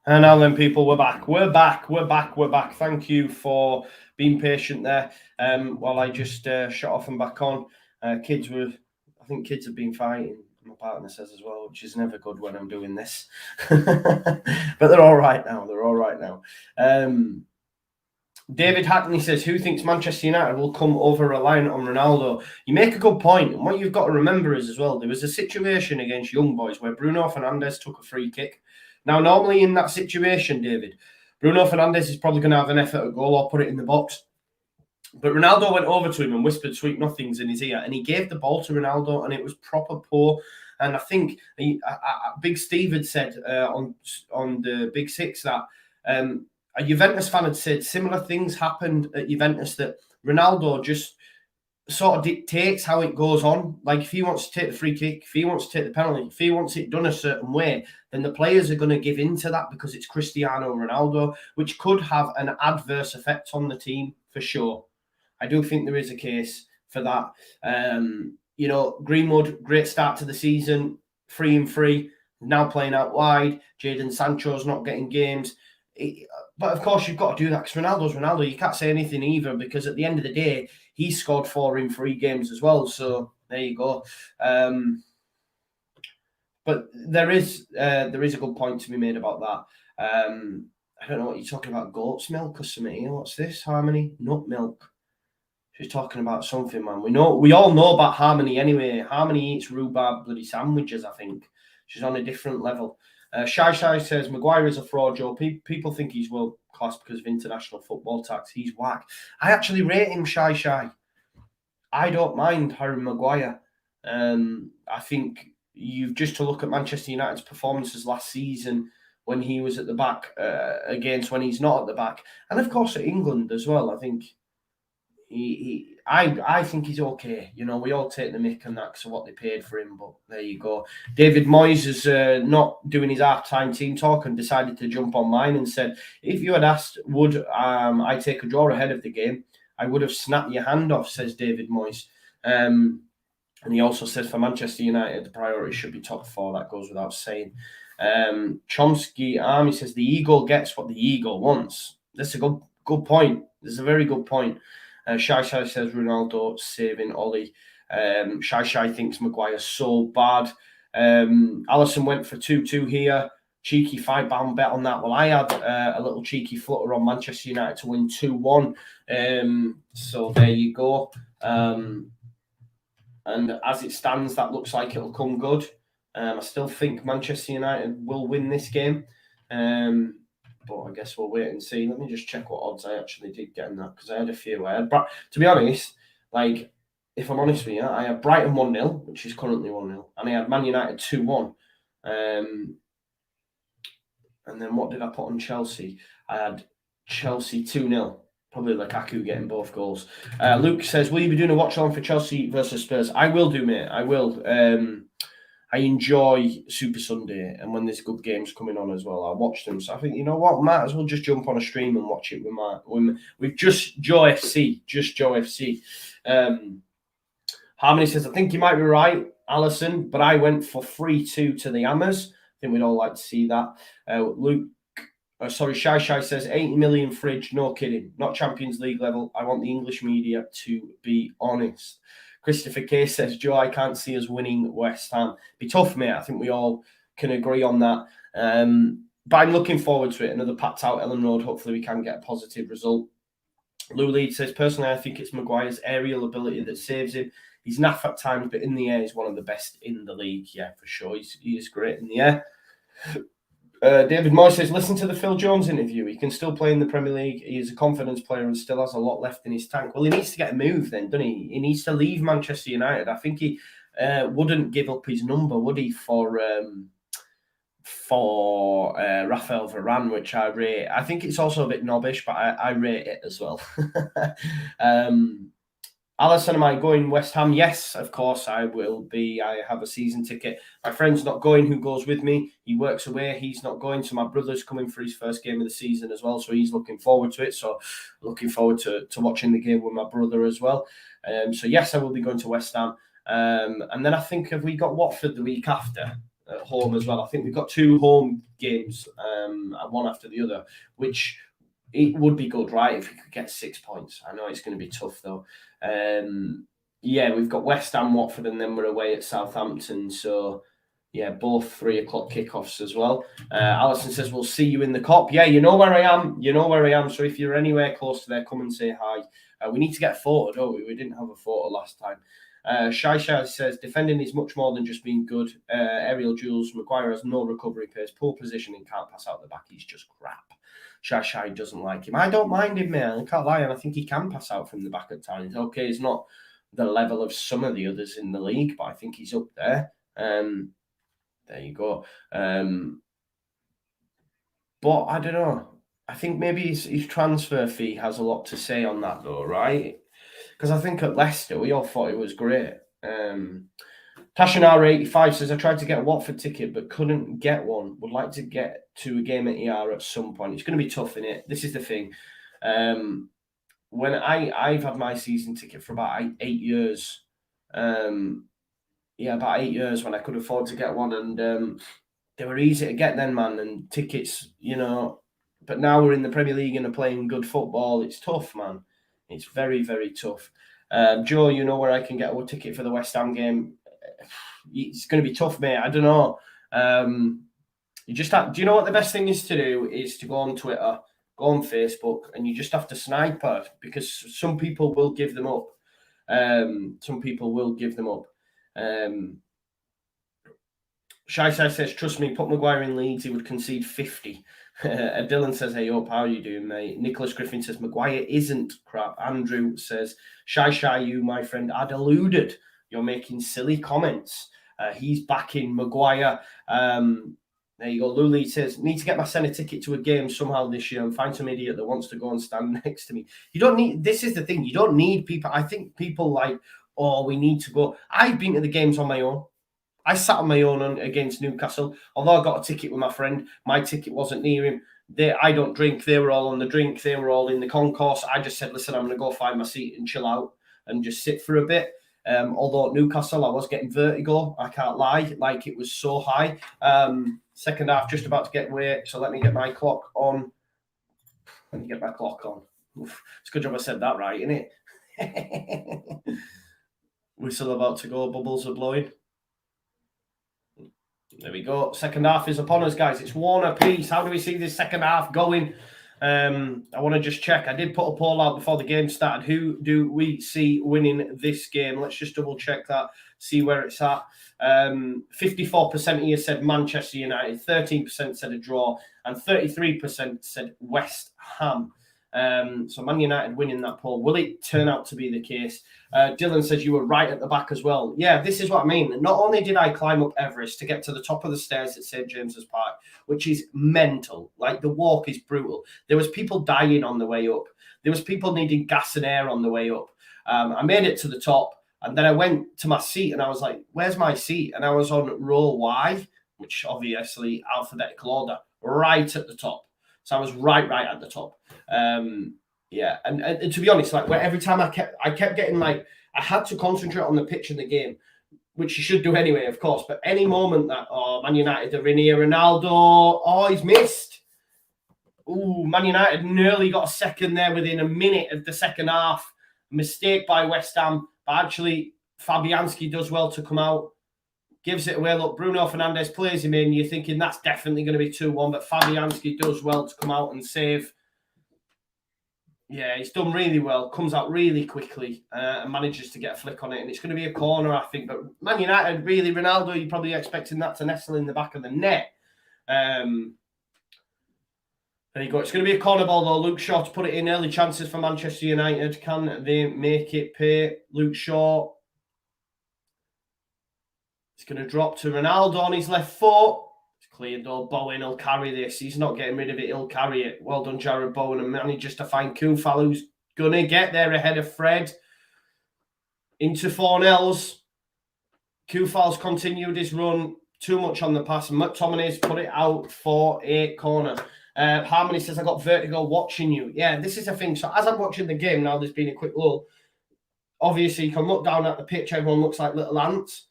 And now then, people, we're back. Thank you for being patient there while I just shut off and back on. I think kids have been fighting, my partner says as well, which is never good when I'm doing this. But they're all right now. David Hackney says, who thinks Manchester United will come over reliant on Ronaldo? You make a good point. And what you've got to remember is as well, there was a situation against Young Boys where Bruno Fernandes took a free kick. Now, normally in that situation, David, Bruno Fernandes is probably going to have an effort at goal or put it in the box. But Ronaldo went over to him and whispered sweet nothings in his ear, and he gave the ball to Ronaldo, and it was proper poor. And I think Big Steve had said on the Big Six that a Juventus fan had said similar things happened at Juventus, that Ronaldo just sort of dictates how it goes on. Like if he wants to take the free kick, if he wants to take the penalty, if he wants it done a certain way, then the players are going to give in to that because it's Cristiano Ronaldo, which could have an adverse effect on the team for sure. I do think there is a case for that. Greenwood, great start to the season, 3-3, now playing out wide. Jadon Sancho's not getting games. But of course, you've got to do that because Ronaldo's Ronaldo. You can't say anything either because at the end of the day, he scored 4 in 3 games as well. So there you go. But there is a good point to be made about that. I don't know what you're talking about, goat's milk or something. What's this? Harmony? Nut milk. She's talking about something, man. We all know about Harmony anyway. Harmony eats rhubarb bloody sandwiches, I think. She's on a different level. Shy says, Maguire is a fraud, Joe. People think he's world class because of international football tax. He's whack. I actually rate him, Shy. I don't mind Harry Maguire. I think you've just to look at Manchester United's performances last season when he was at the back against when he's not at the back. And of course at England as well. I think I think he's okay. We all take the mick and that because of what they paid for him, but there you go. David Moyes is not doing his half-time team talk and decided to jump online and said, if you had asked, would I take a draw ahead of the game, I would have snapped your hand off, says David Moyes. And he also says for Manchester United, the priority should be top 4. That goes without saying. Chomsky Army says the ego gets what the ego wants. That's a good point. This is a very good point. Shy says Ronaldo saving Ollie. Shy thinks Maguire's so bad. Allison went for 2-2 here. Cheeky £5 bet on that. Well, I had a little cheeky flutter on Manchester United to win 2-1. So there you go. And as it stands, that looks like it'll come good. I still think Manchester United will win this game. But I guess we'll wait and see. Let me just check what odds I actually did get in that because I had a few. To be honest, if I'm honest with you, I had Brighton 1-0, which is currently 1-0, and I had Man United 2-1. And then what did I put on Chelsea? I had Chelsea 2-0. Probably Lukaku getting both goals. Luke says, will you be doing a watch along for Chelsea versus Spurs? I will do, mate. I will. I enjoy Super Sunday, and when there's good games coming on as well, I watch them. So I think, you know what, might as well just jump on a stream and watch it with JUSTJOE FC. Harmony says, I think you might be right, Alison, but I went for 3-2 to the Hammers. I think we'd all like to see that. Shy says 80 million fridge, no kidding, not Champions League level. I want the English media to be honest. Christopher K says, Joe, I can't see us winning West Ham. Be tough, mate. I think we all can agree on that. But I'm looking forward to it. Another packed out Ellen Road. Hopefully we can get a positive result. Lou Lead says, personally, I think it's Maguire's aerial ability that saves him. He's naff at times, but in the air, he's one of the best in the league. Yeah, for sure. He is great in the air. David Moore says, listen to the Phil Jones interview. He can still play in the Premier League. He is a confidence player and still has a lot left in his tank. Well, he needs to get a move then, doesn't he? He needs to leave Manchester United. I think he wouldn't give up his number, would he, for Rafael Varane, which I rate. I think it's also a bit knobbish, but I rate it as well. Alison, am I going West Ham? Yes, of course I will be. I have a season ticket. My friend's not going, who goes with me. He works away. He's not going. So my brother's coming for his first game of the season as well. So he's looking forward to it. So looking forward to watching the game with my brother as well. So yes, I will be going to West Ham. And then I think, have we got Watford the week after? at home as well. I think we've got 2 home games, and one after the other, which it would be good, right, if we could get 6 points. I know it's going to be tough, though. Yeah, we've got West Ham, Watford, and then we're away at Southampton. So, yeah, both 3 o'clock kickoffs as well. Alison says, we'll see you in the Cop. Yeah, you know where I am. You know where I am. So if you're anywhere close to there, come and say hi. We need to get a photo, don't we? We didn't have a photo last time. Shai says, defending is much more than just being good. Aerial duels, Maguire has no recovery pace, poor positioning, can't pass out the back. He's just crap. Shai doesn't like him. I don't mind him, man. I can't lie. And I think he can pass out from the back at times. Okay, he's not the level of some of the others in the league, but I think he's up there. There you go. But I don't know. I think maybe his transfer fee has a lot to say on that, though, right? Because I think at Leicester, we all thought it was great. Tashanar85 says, I tried to get a Watford ticket, but couldn't get one. Would like to get to a game at ER at some point. It's going to be tough, innit? This is the thing. When I've had my season ticket for about 8 years. About 8 years when I could afford to get one. And they were easy to get then, man. And tickets, but now we're in the Premier League and are playing good football. It's tough, man. It's very, very tough. Joe, you know where I can get a ticket for the West Ham game? It's going to be tough, mate. I don't know. You just have, do you know what the best thing is to do? Is to go on Twitter, go on Facebook, and you just have to sniper, because some people will give them up. Shai says, trust me, put Maguire in Leeds, he would concede 50. Dylan says, hey up, how are you doing, mate? Nicholas Griffin says, Maguire isn't crap. Andrew says, Shai, you, my friend, are deluded. You're making silly comments. He's backing Maguire. There you go. Luli says, need to get my centre ticket to a game somehow this year and find some idiot that wants to go and stand next to me. You don't need, this is the thing, you don't need people. I think people like, oh, we need to go. I've been to the games on my own. I sat on my own against Newcastle. Although I got a ticket with my friend, my ticket wasn't near him. I don't drink. They were all on the drink. They were all in the concourse. I just said, listen, I'm going to go find my seat and chill out and just sit for a bit. Although at Newcastle, I was getting vertigo. I can't lie. Like, it was so high. Second half, just about to get away. So let me get my clock on. Let me get my clock on. Oof. It's a good job I said that right, isn't it? Whistle about to go. Bubbles are blowing. There we go. Second half is upon us, guys. It's 1 apiece. How do we see this second half going? I want to just check. I did put a poll out before the game started. Who do we see winning this game? Let's just double check that, see where it's at. 54% of you said Manchester United, 13% said a draw, and 33% said West Ham. So Man United winning that poll. Will it turn out to be the case? Dylan says you were right at the back as well. Yeah, this is what I mean. Not only did I climb up Everest to get to the top of the stairs at St. James's Park, which is mental. Like, the walk is brutal. There was people dying on the way up. There was people needing gas and air on the way up. I made it to the top, and then I went to my seat, and I was like, where's my seat? And I was on row Y, which obviously alphabetical order, right at the top. So I was right at the top. Yeah, and to be honest, like, where every time I kept getting, like, I had to concentrate on the pitch in the game, which you should do anyway, of course. But any moment that, Man United are in here, Ronaldo, he's missed. Ooh, Man United nearly got a second there within a minute of the second half. Mistake by West Ham, but actually Fabianski does well to come out. Gives it away. Look, Bruno Fernandes plays him in. You're thinking that's definitely going to be 2-1, but Fabianski does well to come out and save. Yeah, he's done really well. Comes out really quickly and manages to get a flick on it. And it's going to be a corner, I think. But Man United, really, Ronaldo, you're probably expecting that to nestle in the back of the net. There you go. It's going to be a corner ball, though. Luke Shaw to put it in. Early chances for Manchester United. Can they make it pay? Luke Shaw. It's going to drop to Ronaldo on his left foot. It's cleared, though. Bowen will carry this. He's not getting rid of it. He'll carry it. Well done, Jared Bowen. And manages to find Koufal, who's going to get there ahead of Fred. Into Fornells. Koufal's continued his run. Too much on the pass. McTominay's put it out for a corner. Harmony says, I got vertigo watching you. Yeah, this is the thing. So as I'm watching the game, now there's been a quick lull. Obviously, you can look down at the pitch. Everyone looks like little ants.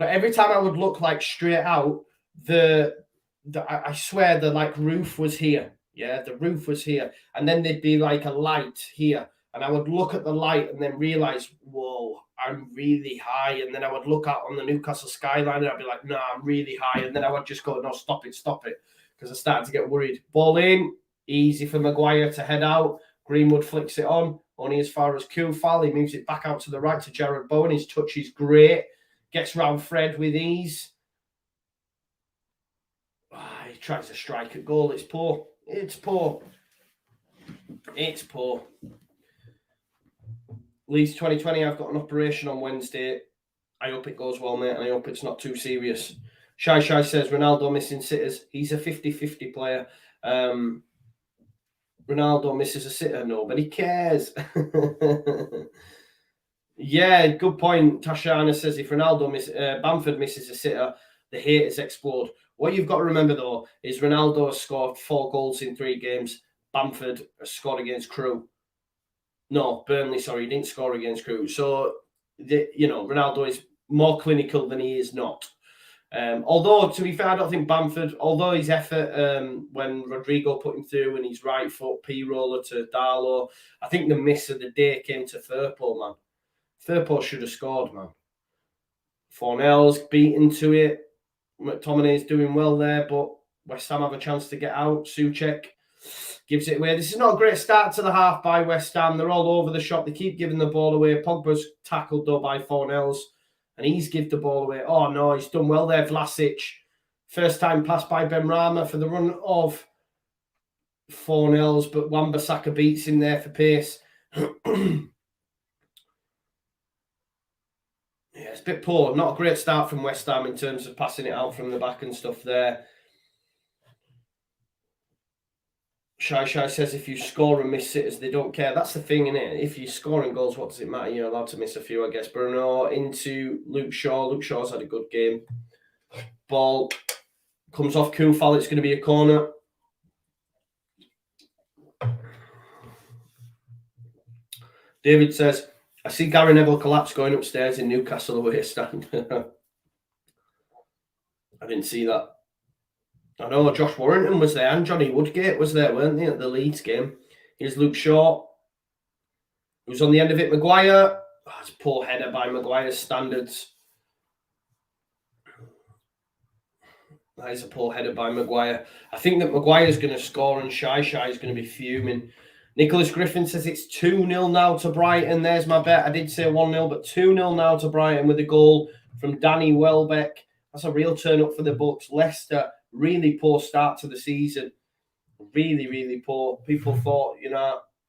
But every time I would look like straight out, I swear the like roof was here. Yeah, the roof was here. And then there'd be like a light here. And I would look at the light and then realize, whoa, I'm really high. And then I would look out on the Newcastle skyline and I'd be like, no, I'm really high. And then I would just go, no, stop it. Because I started to get worried. Ball in, easy for Maguire to head out. Greenwood flicks it on, only as far as Koufal. He moves it back out to the right to Jared Bowen. His touch is great. Gets round Fred with ease. He tries to strike a goal. It's poor. It's poor. Leeds 2020, I've got an operation on Wednesday. I hope it goes well, mate, and I hope it's not too serious. Shy says, Ronaldo missing sitters. He's a 50-50 player. Ronaldo misses a sitter. Nobody cares. Yeah, good point. Tashana says, if Bamford misses a sitter, the haters explode. What you've got to remember, though, is Ronaldo has scored 4 goals in 3 games. Bamford has scored against Crewe. No, Burnley, sorry, he didn't score against Crewe. So, Ronaldo is more clinical than he is not. Although, to be fair, I don't think Bamford, although his effort when Rodrigo put him through and his right foot P-roller to Darlow, I think the miss of the day came to Firpo, man. Firpo should have scored, man. Fornell's beaten to it. McTominay's doing well there, but West Ham have a chance to get out. Souček gives it away. This is not a great start to the half by West Ham. They're all over the shop. They keep giving the ball away. Pogba's tackled, though, by Fornells, and he's given the ball away. Oh, no, he's done well there, Vlasic. First time pass by Benrahma for the run of Fornells, but Wan-Bissaka beats him there for pace. Yeah, it's a bit poor. Not a great start from West Ham in terms of passing it out from the back and stuff there. Shy says, if you score and miss sitters, they don't care. That's the thing, isn't it? If you're scoring goals, what does it matter? You're allowed to miss a few, I guess. Bruno into Luke Shaw. Luke Shaw's had a good game. Ball comes off Koufal. It's going to be a corner. David says, I see Gary Neville collapse going upstairs in Newcastle away stand. I didn't see that. I know Josh Warrington was there and Johnny Woodgate was there, weren't they, at the Leeds game? Here's Luke Shaw, who's on the end of it. Maguire. Oh, it's a poor header by Maguire's standards. That is a poor header by Maguire. I think that Maguire's going to score and Shy is going to be fuming. Nicholas Griffin says it's 2-0 now to Brighton. There's my bet. I did say 1-0, but 2-0 now to Brighton with a goal from Danny Welbeck. That's a real turn up for the Bucks. Leicester, really poor start to the season. Really, really poor. People thought,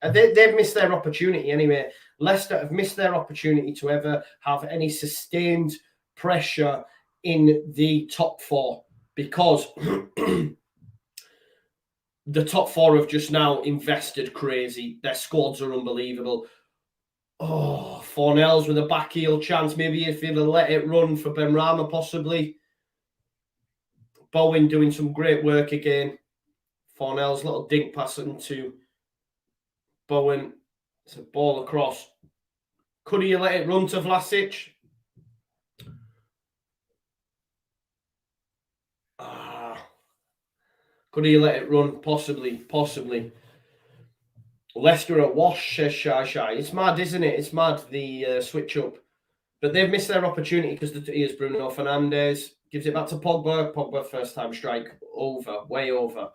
they've missed their opportunity anyway. Leicester have missed their opportunity to ever have any sustained pressure in the top 4 because the top 4 have just now invested crazy. Their squads are unbelievable. Oh, Fornells with a back heel chance. Maybe if he'd have let it run for Benrahma, possibly. Bowen doing some great work again. Fornells little dink pass into Bowen. It's a ball across. Could he let it run to Vlasic? Could he let it run? Possibly. Leicester at wash, says Shy. It's mad, isn't it? It's mad, the switch up. But they've missed their opportunity because here's Bruno Fernandes. Gives it back to Pogba. Pogba, first time strike. Way over.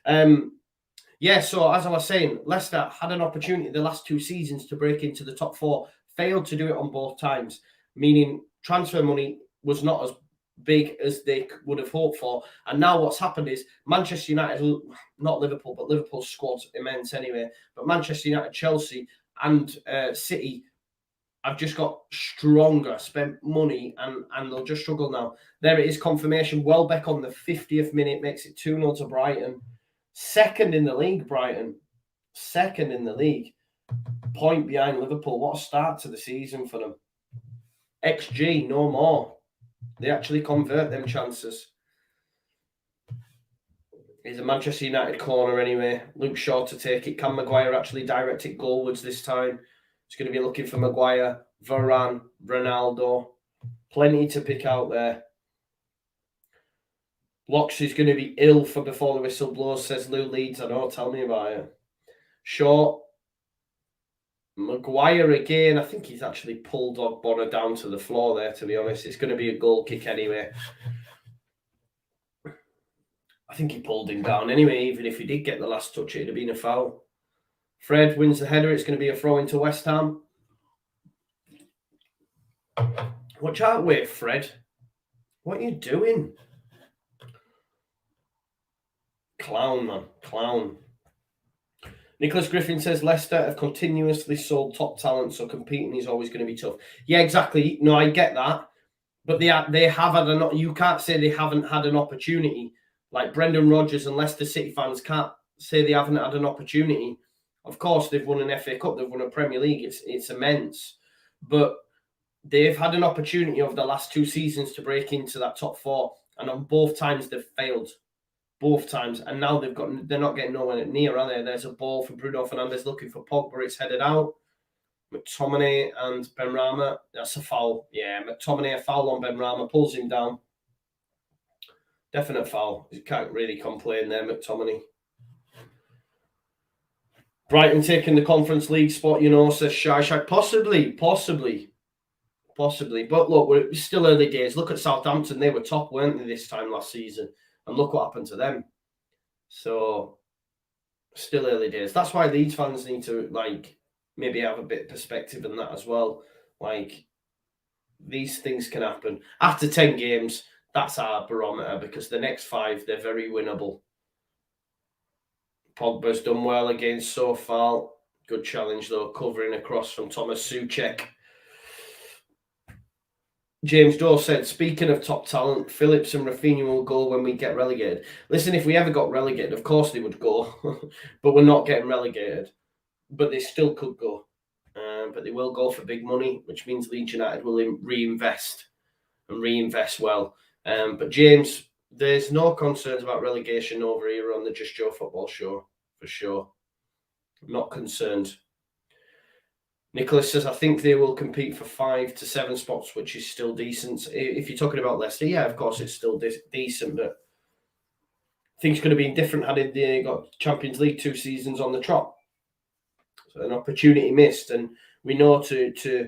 So as I was saying, Leicester had an opportunity the last 2 seasons to break into the top 4. Failed to do it on both times, meaning transfer money was not as big as they would have hoped for. And now what's happened is Manchester United, not Liverpool, but Liverpool's squad's immense anyway. But Manchester United, Chelsea and City have just got stronger, spent money, and they'll just struggle now. There it is, confirmation. Welbeck on the 50th minute makes it 2-0 to Brighton. Second in the league, Brighton. Second in the league. Point behind Liverpool. What a start to the season for them. XG, no more. They actually convert them chances. Here's a Manchester United corner anyway. Luke Shaw to take it. Can Maguire actually direct it goalwards this time? It's going to be looking for Maguire, Varane, Ronaldo. Plenty to pick out there. Locks is going to be ill for before the whistle blows, says Lou Leeds. I know, tell me about it. Short. Maguire again. I think he's actually pulled Bonner down to the floor there, to be honest. It's going to be a goal kick anyway. I think he pulled him down anyway. Even if he did get the last touch, it'd have been a foul. Fred wins the header. It's going to be a throw into West Ham. Watch out, wait, Fred. What are you doing? Clown, man. Clown. Nicholas Griffin says Leicester have continuously sold top talent, so competing is always going to be tough. Yeah, exactly. No, I get that. But they have had you can't say they haven't had an opportunity. Like Brendan Rodgers and Leicester City fans can't say they haven't had an opportunity. Of course, they've won an FA Cup, they've won a Premier League. It's immense. But they've had an opportunity over the last 2 seasons to break into that top 4. And on both times, they've failed. Both times. And now they're not getting nowhere near, are they? There's a ball from Bruno Fernandes looking for Pogba. It's headed out. McTominay and Benrahma. That's a foul. Yeah, McTominay, a foul on Benrahma. Pulls him down. Definite foul. You can't really complain there, McTominay. Brighton taking the Conference League spot, says Shy. Possibly. But look, we're still early days. Look at Southampton. They were top, weren't they, this time last season? And look what happened to them. So, still early days. That's why Leeds fans need to, maybe have a bit of perspective in that as well. These things can happen. After 10 games, that's our barometer, because the next 5, they're very winnable. Pogba's done well against Sofal. Good challenge, though, covering across from Thomas Souček. James Doe said, speaking of top talent, Phillips and Rafinha will go when we get relegated. Listen, if we ever got relegated, of course they would go, but we're not getting relegated. But they still could go. But they will go for big money, which means Leeds United will reinvest well. But James, there's no concerns about relegation over here on the Just Joe Football Show, for sure. Not concerned. Nicholas says, I think they will compete for 5 to 7 spots, which is still decent. If you're talking about Leicester, yeah, of course it's still decent, but things could have been different had they got Champions League 2 seasons on the trot. So an opportunity missed, and we know to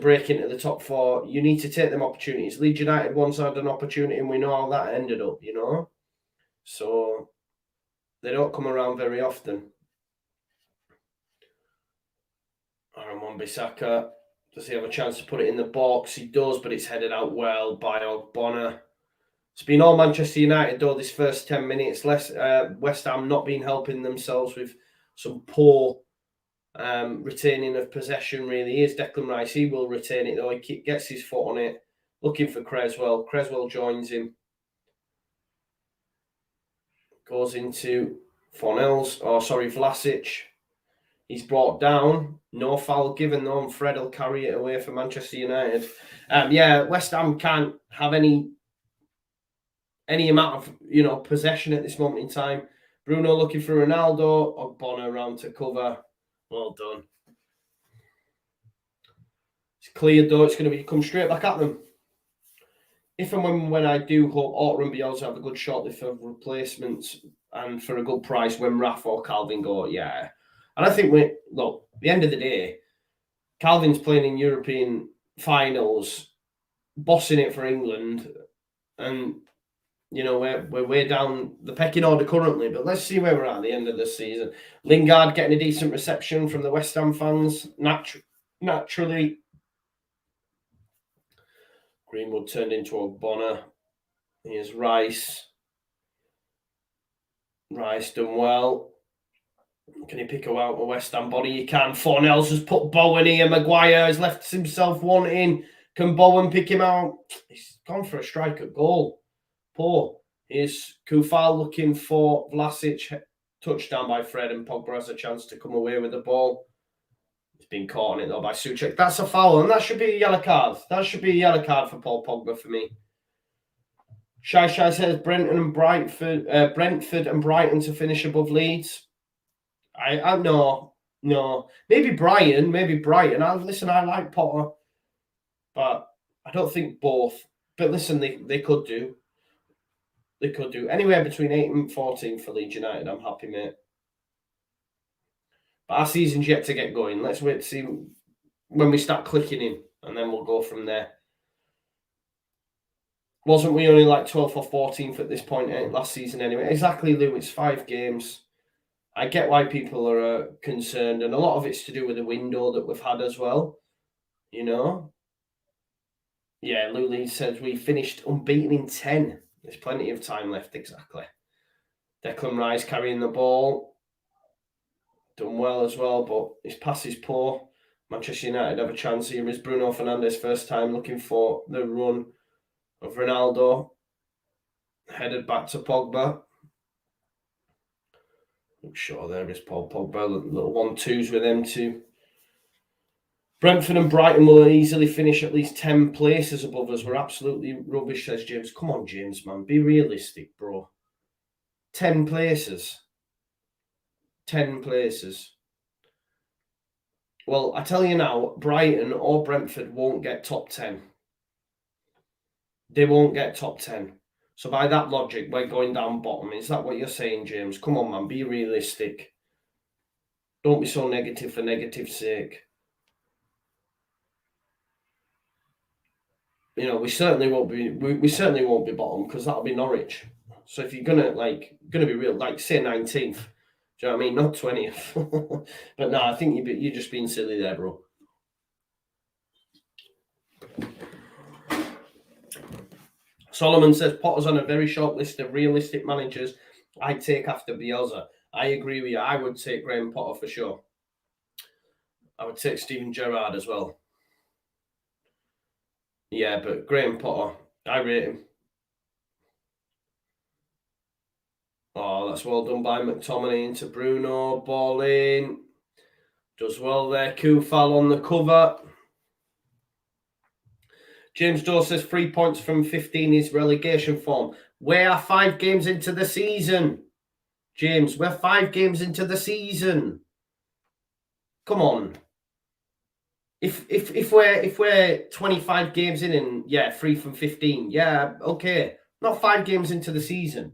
break into the top 4, you need to take them opportunities. Leeds United once had an opportunity, and we know how that ended up, So they don't come around very often. Aaron Wan-Bissaka, does he have a chance to put it in the box? He does, but it's headed out well by Ogbonna. It's been all Manchester United, though, this first 10 minutes. West Ham not been helping themselves with some poor retaining of possession, really. Here's Declan Rice. He will retain it, though. He gets his foot on it. Looking for Creswell. Creswell joins him. Goes into Vlasic. He's brought down. No foul given, though, and Fred will carry it away for Manchester United. West Ham can't have any amount of possession at this moment in time. Bruno looking for Ronaldo. Ogbonna around to cover. Well done. It's cleared, though. It's going to come straight back at them. If and when I do hope Orta and Bielsa have a good shortlist for replacements and for a good price when Rafa or Calvin go, yeah. And I think, at the end of the day, Calvin's playing in European finals, bossing it for England, and, we're way down the pecking order currently, but let's see where we're at the end of the season. Lingard getting a decent reception from the West Ham fans, naturally. Greenwood turned into Ogbonna. Here's Rice. Rice done well. Can he pick out a West Ham body? He can. Fornells has put Bowen here. Maguire has left himself wanting. Can Bowen pick him out? He's gone for a strike at goal. Poor. Here's Kufal looking for Vlasic. Touchdown by Fred, and Pogba has a chance to come away with the ball. He's been caught on it, though, by Souček. That's a foul, and that should be a yellow card. That should be a yellow card for Paul Pogba for me. Shy says Brentford and Brighton to finish above Leeds. I no. Maybe Brighton. I like Potter, but I don't think both. But listen, they could do. They could do. Anywhere between 8 and 14 for Leeds United, I'm happy, mate. But our season's yet to get going. Let's wait to see when we start clicking in, and then we'll go from there. Wasn't we only like 12th or 14th at this point last season anyway? Exactly, Lou. It's 5 games. I get why people are concerned, and a lot of it's to do with the window that we've had as well. You know? Yeah, Lou Lee says we finished unbeaten in 10. There's plenty of time left, exactly. Declan Rice carrying the ball. Done well as well, but his pass is poor. Manchester United have a chance here. Is Bruno Fernandes first time looking for the run of Ronaldo. Headed back to Pogba. I'm sure there is Paul Pogba. Little 1-2s with them too. Brentford and Brighton will easily finish at least 10 places above us. We're absolutely rubbish, says James. Come on, James, man. Be realistic, bro. 10 places. 10 places. Well, I tell you now, Brighton or Brentford won't get top 10. They won't get top 10. So by that logic, we're going down bottom. Is that what you're saying, James? Come on, man. Be realistic. Don't be so negative for negative's sake. You know, we certainly won't be bottom, because that'll be Norwich. So if you're gonna be real, like say 19th, do you know what I mean? Not 20th. But no, I think you're just being silly there, bro. Solomon says Potter's on a very short list of realistic managers I'd take after Bielsa. I agree with you. I would take Graham Potter for sure. I would take Steven Gerrard as well. Yeah, but Graham Potter, I rate him. Oh, that's well done by McTominay into Bruno. Ball in. Does well there. Kufal on the cover. James Doe says 3 points from 15 is relegation form. We are 5 games into the season. James, we're 5 games into the season. Come on. If we're 25 games in and 3 from 15, yeah, okay. Not 5 games into the season.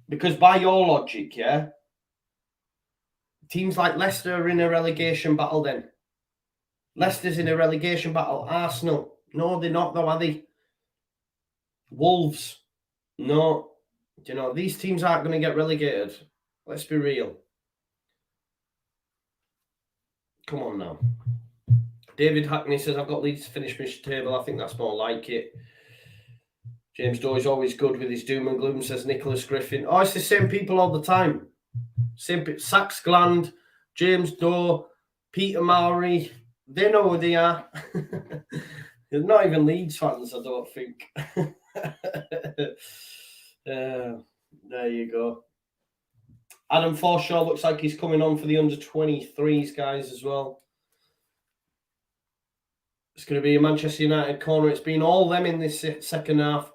Because by your logic, teams like Leicester are in a relegation battle then. Leicester's in a relegation battle. Arsenal, no, they're not though, are they? Wolves, no. You know, these teams aren't going to get relegated. Let's be real. Come on now. David Hackney says, I've got Leeds to finish mid-table. I think that's more like it. James Doe is always good with his doom and gloom, says Nicholas Griffin. Oh, it's the same people all the time. Same Sax Gland, James Doe, Peter Mowry. They know who they are. They're not even Leeds fans, I don't think. There you go. Adam Forshaw looks like he's coming on for the under-23s guys as well. It's going to be a Manchester United corner. It's been all them in this second half.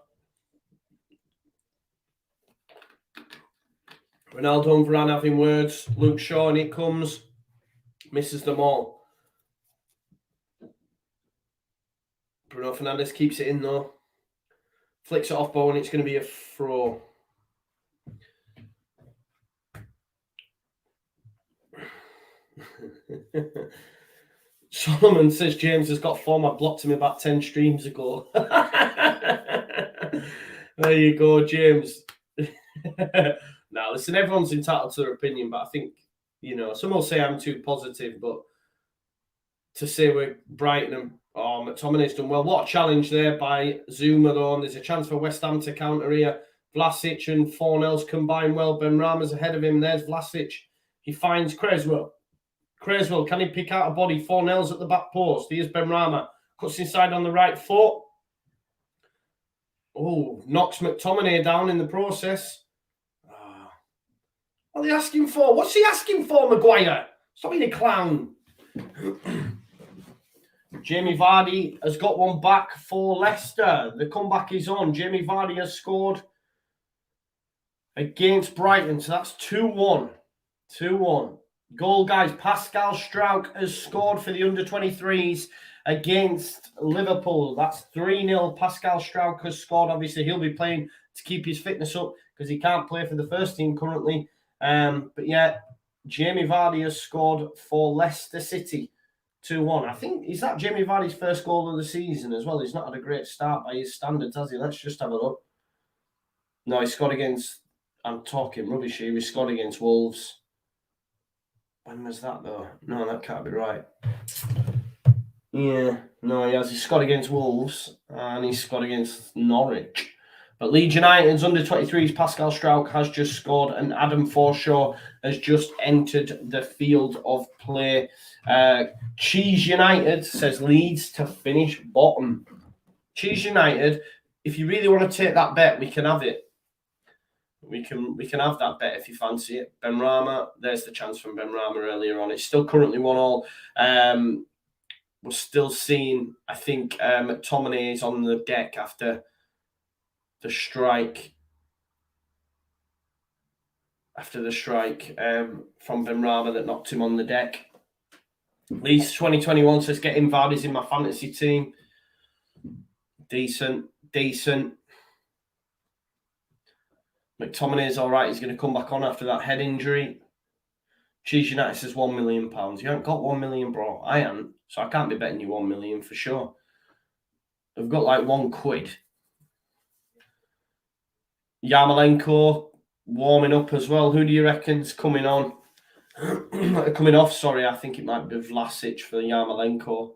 Ronaldo and Varane having words. Luke Shaw, and it comes. Misses them all. Bruno Fernandes keeps it in though. Flicks it off ball, and it's going to be a throw. Solomon says James has got form. I blocked him about 10 streams ago. There you go, James. Now, listen, everyone's entitled to their opinion, but I think, some will say I'm too positive, but to say we're Brighton and McTominay's done well. What a challenge there by Zuma, though. And there's a chance for West Ham to counter here. Vlasic and Fornells combine well. Benrahma's ahead of him. There's Vlasic. He finds Creswell. Creswell, can he pick out a body? Fornells at the back post. Here's Benrahma. Cuts inside on the right foot. Oh, knocks McTominay down in the process. What are they asking for? What's he asking for, Maguire? Stop being a clown. Jamie Vardy has got one back for Leicester. The comeback is on. Jamie Vardy has scored against Brighton. So that's 2-1. 2-1. Goal, guys. Pascal Struijk has scored for the under-23s against Liverpool. That's 3-0. Pascal Struijk has scored. Obviously, he'll be playing to keep his fitness up because he can't play for the first team currently. But yeah, Jamie Vardy has scored for Leicester City 2-1. I think, is that Jamie Vardy's first goal of the season as well? He's not had a great start by his standards, has he? Let's just have a look. No, he scored against, I'm talking rubbish here, he scored against Wolves. When was that, though? No, that can't be right. Yeah, no, he has. He scored against Wolves and he scored against Norwich. But Leeds United's under-23s, Pascal Struijk has just scored and Adam Forshaw has just entered the field of play. Cheese United says Leeds to finish bottom. Cheese United, if you really want to take that bet, we can have it. We can have that bet if you fancy it. Benrahma, there's the chance from Benrahma earlier on. It's still currently 1-1. We're still seeing, I think, McTominay is on the deck after the strike. After the strike from Benrahma that knocked him on the deck. Leeds 2021 says getting Vardy's in my fantasy team. Decent. McTominay's all right. He's going to come back on after that head injury. Cheese United says £1 million. You haven't got 1 million, bro. I haven't. So I can't be betting you 1 million for sure. I've got like £1. Yarmolenko warming up as well. Who do you reckon's coming on? Coming off, sorry. I think it might be Vlasic for Yarmolenko.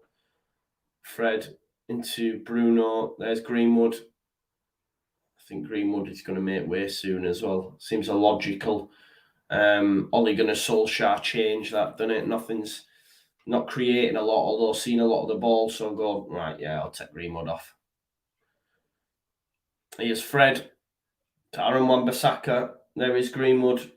Fred into Bruno. There's Greenwood. I think Greenwood is going to make way soon as well. Seems a logical Ole Gunnar Solskjaer change that, doesn't it? Nothing's not creating a lot, although seeing a lot of the ball. So go, right, yeah, I'll take Greenwood off. Here's Fred to Aaron Wan-Bissaka. There is Greenwood.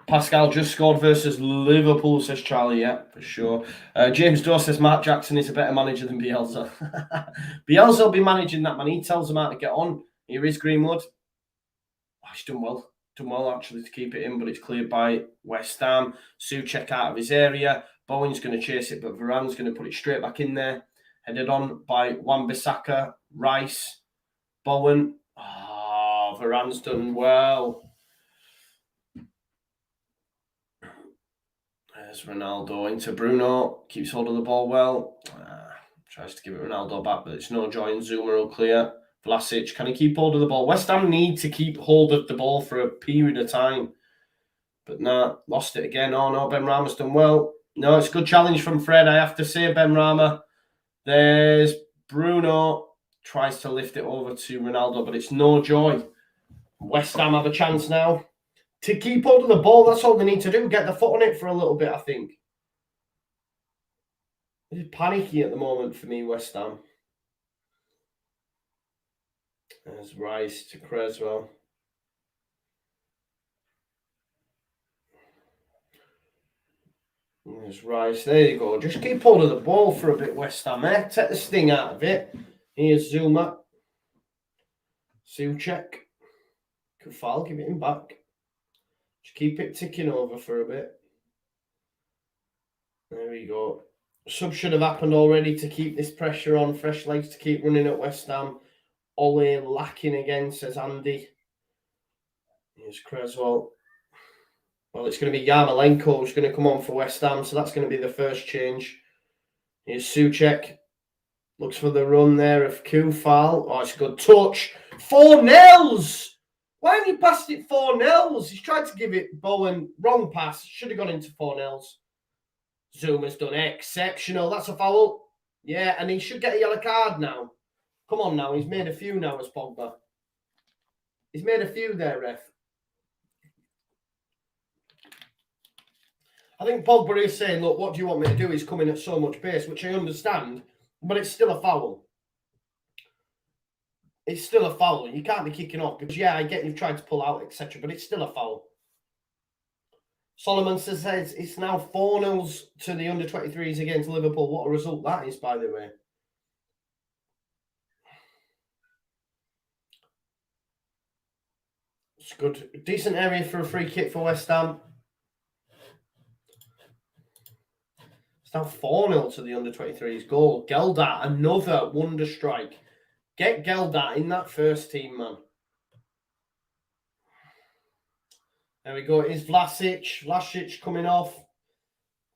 Pascal just scored versus Liverpool, says Charlie. Yeah, for sure. James Doe says Mark Jackson is a better manager than Bielsa. Bielsa will be managing that, man. He tells them how to get on. Here is Greenwood. Oh, he's done well. Done well, actually, to keep it in, but it's cleared by West Ham. Souček out of his area. Bowen's going to chase it, but Varane's going to put it straight back in there. Headed on by Wan-Bissaka, Rice, Bowen. Oh, Varane's done well. There's Ronaldo into Bruno. Keeps hold of the ball well. Tries to give it Ronaldo back, but it's no joy. And Zuma will clear. Vlasic, can he keep hold of the ball? West Ham need to keep hold of the ball for a period of time. But nah, lost it again. Oh no, Benrahma's done well. No, it's a good challenge from Fred, I have to say, Benrahma. There's Bruno. Tries to lift it over to Ronaldo, but it's no joy. West Ham have a chance now to keep hold of the ball. That's all they need to do. Get the foot on it for a little bit, I think. It's panicky at the moment for me, West Ham. There's Rice to Creswell. There's Rice. There you go. Just keep hold of the ball for a bit, West Ham. Take the sting out of it. Here's Zuma. Souček. Kufal, give it him back. Just keep it ticking over for a bit. There we go. Sub should have happened already to keep this pressure on. Fresh legs to keep running at West Ham. Ole lacking again, says Andy. Here's Creswell. Well, it's going to be Yarmolenko who's going to come on for West Ham, so that's going to be the first change. Here's Souček. Looks for the run there of Kufal. Oh, it's a good touch. 4-0! Why haven't he passed it 4-0? He's tried to give it Bowen. Wrong pass. Should have gone into 4-0. Zuma's done exceptional. That's a foul. Yeah, and he should get a yellow card now. Come on now. He's made a few now as Pogba. He's made a few there, ref. I think Pogba is saying, look, what do you want me to do? He's coming at so much pace, which I understand, but it's still a foul. It's still a foul. You can't be kicking off. Because, yeah, I get you've tried to pull out, etc., but it's still a foul. Solomon says it's now 4-0 to the under-23s against Liverpool. What a result that is, by the way. It's good. Decent area for a free kick for West Ham. It's now 4-0 to the under-23s goal. Geldat, another wonder strike. Get Geldat in that first team, man. There we go. It's Vlasic. Vlasic coming off.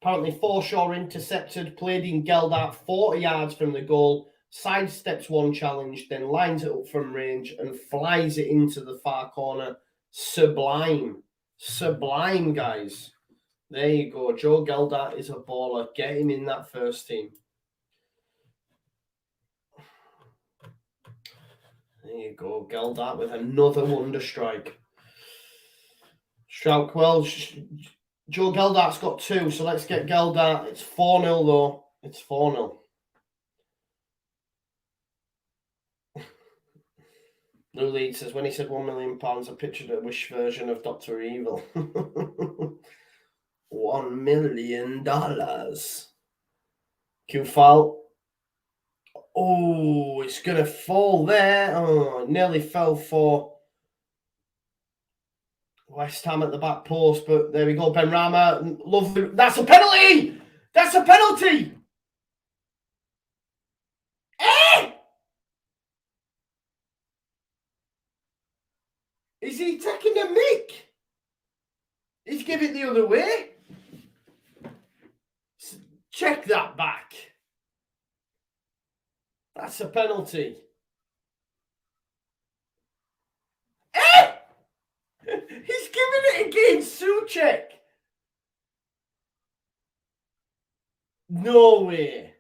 Apparently Forshaw intercepted, played in Geldat 40 yards from the goal, sidesteps one challenge, then lines it up from range and flies it into the far corner. Sublime. Sublime, guys. There you go. Joe Geldat is a baller. Get him in that first team. There you go. Geldat with another wonder strike. Well, Joe Geldart's got 2, so let's get Geldat. It's 4-0 though. It's 4-0. Lou Leeds says, when he said £1 million, I pictured a Wish version of Dr. Evil. $1 million. Q-foul. Oh, it's going to fall there. Oh, it nearly fell for West Ham at the back post, but there we go. Ben Rama, lovely. That's a penalty! That's a penalty! Eh! Is he taking a mick? He's giving it the other way. Check that back. That's a penalty. Eh! He's giving it against Souček. No way.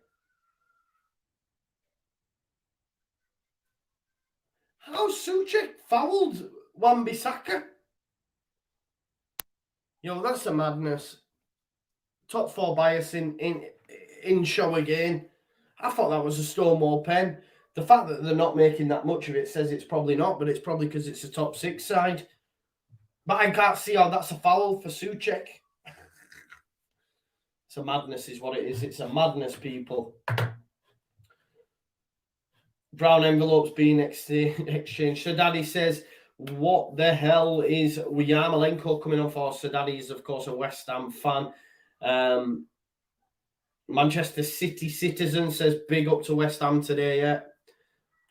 How Souček fouled Wan-Bissaka? Yo, that's a madness. Top 4 bias in show again. I thought that was a Stonewall pen. The fact that they're not making that much of it says it's probably not, but it's probably because it's a top 6 side. But I can't see how that's a foul for Souček. It's a madness is what it is. It's a madness, people. Brown envelopes being exchanged. So Daddy says, what the hell is Yarmolenko coming on for? So Daddy is, of course, a West Ham fan. Manchester City citizen says, big up to West Ham today, yeah.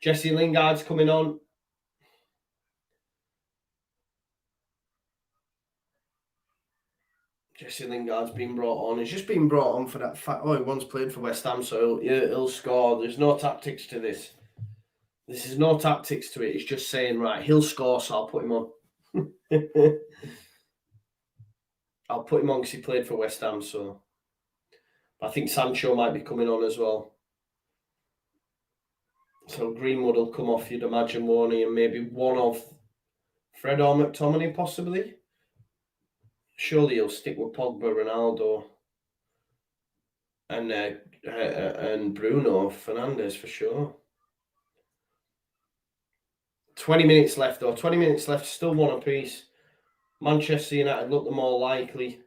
Jesse Lingard's coming on. Jesse Lingard's been brought on. He's just been brought on for that fact. Oh, he once played for West Ham, so he'll score. There's no tactics to this. This is no tactics to it. It's just saying, right, he'll score, so I'll put him on. I'll put him on because he played for West Ham, so. I think Sancho might be coming on as well. So Greenwood will come off, you'd imagine, won't he? And maybe one of Fred or McTominay, possibly. Surely he'll stick with Pogba, Ronaldo, and Bruno Fernandes for sure. 20 minutes left, though. 20 minutes left, still 1 apiece. Manchester United look the more likely.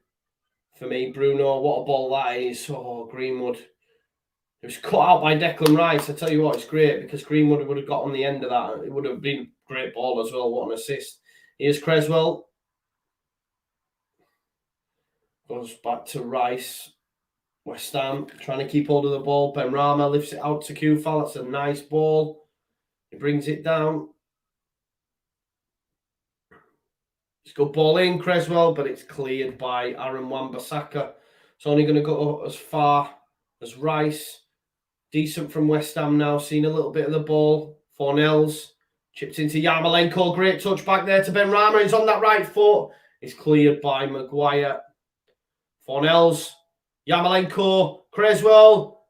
For me, Bruno, what a ball that is. Oh, Greenwood. It was cut out by Declan Rice. I tell you what, it's great because Greenwood would have got on the end of that. It would have been a great ball as well. What an assist. Here's Creswell. Goes back to Rice. West Ham trying to keep hold of the ball. Ben Rama lifts it out to Kufal. That's a nice ball. He brings it down. It's good ball in, Creswell, but it's cleared by Aaron Wan-Bissaka. It's only going to go as far as Rice. Decent from West Ham now. Seen a little bit of the ball. Fornells. Chipped into Yarmolenko. Great touch back there to Ben Rama. He's on that right foot. It's cleared by Maguire. Fornells. Yarmolenko. Creswell.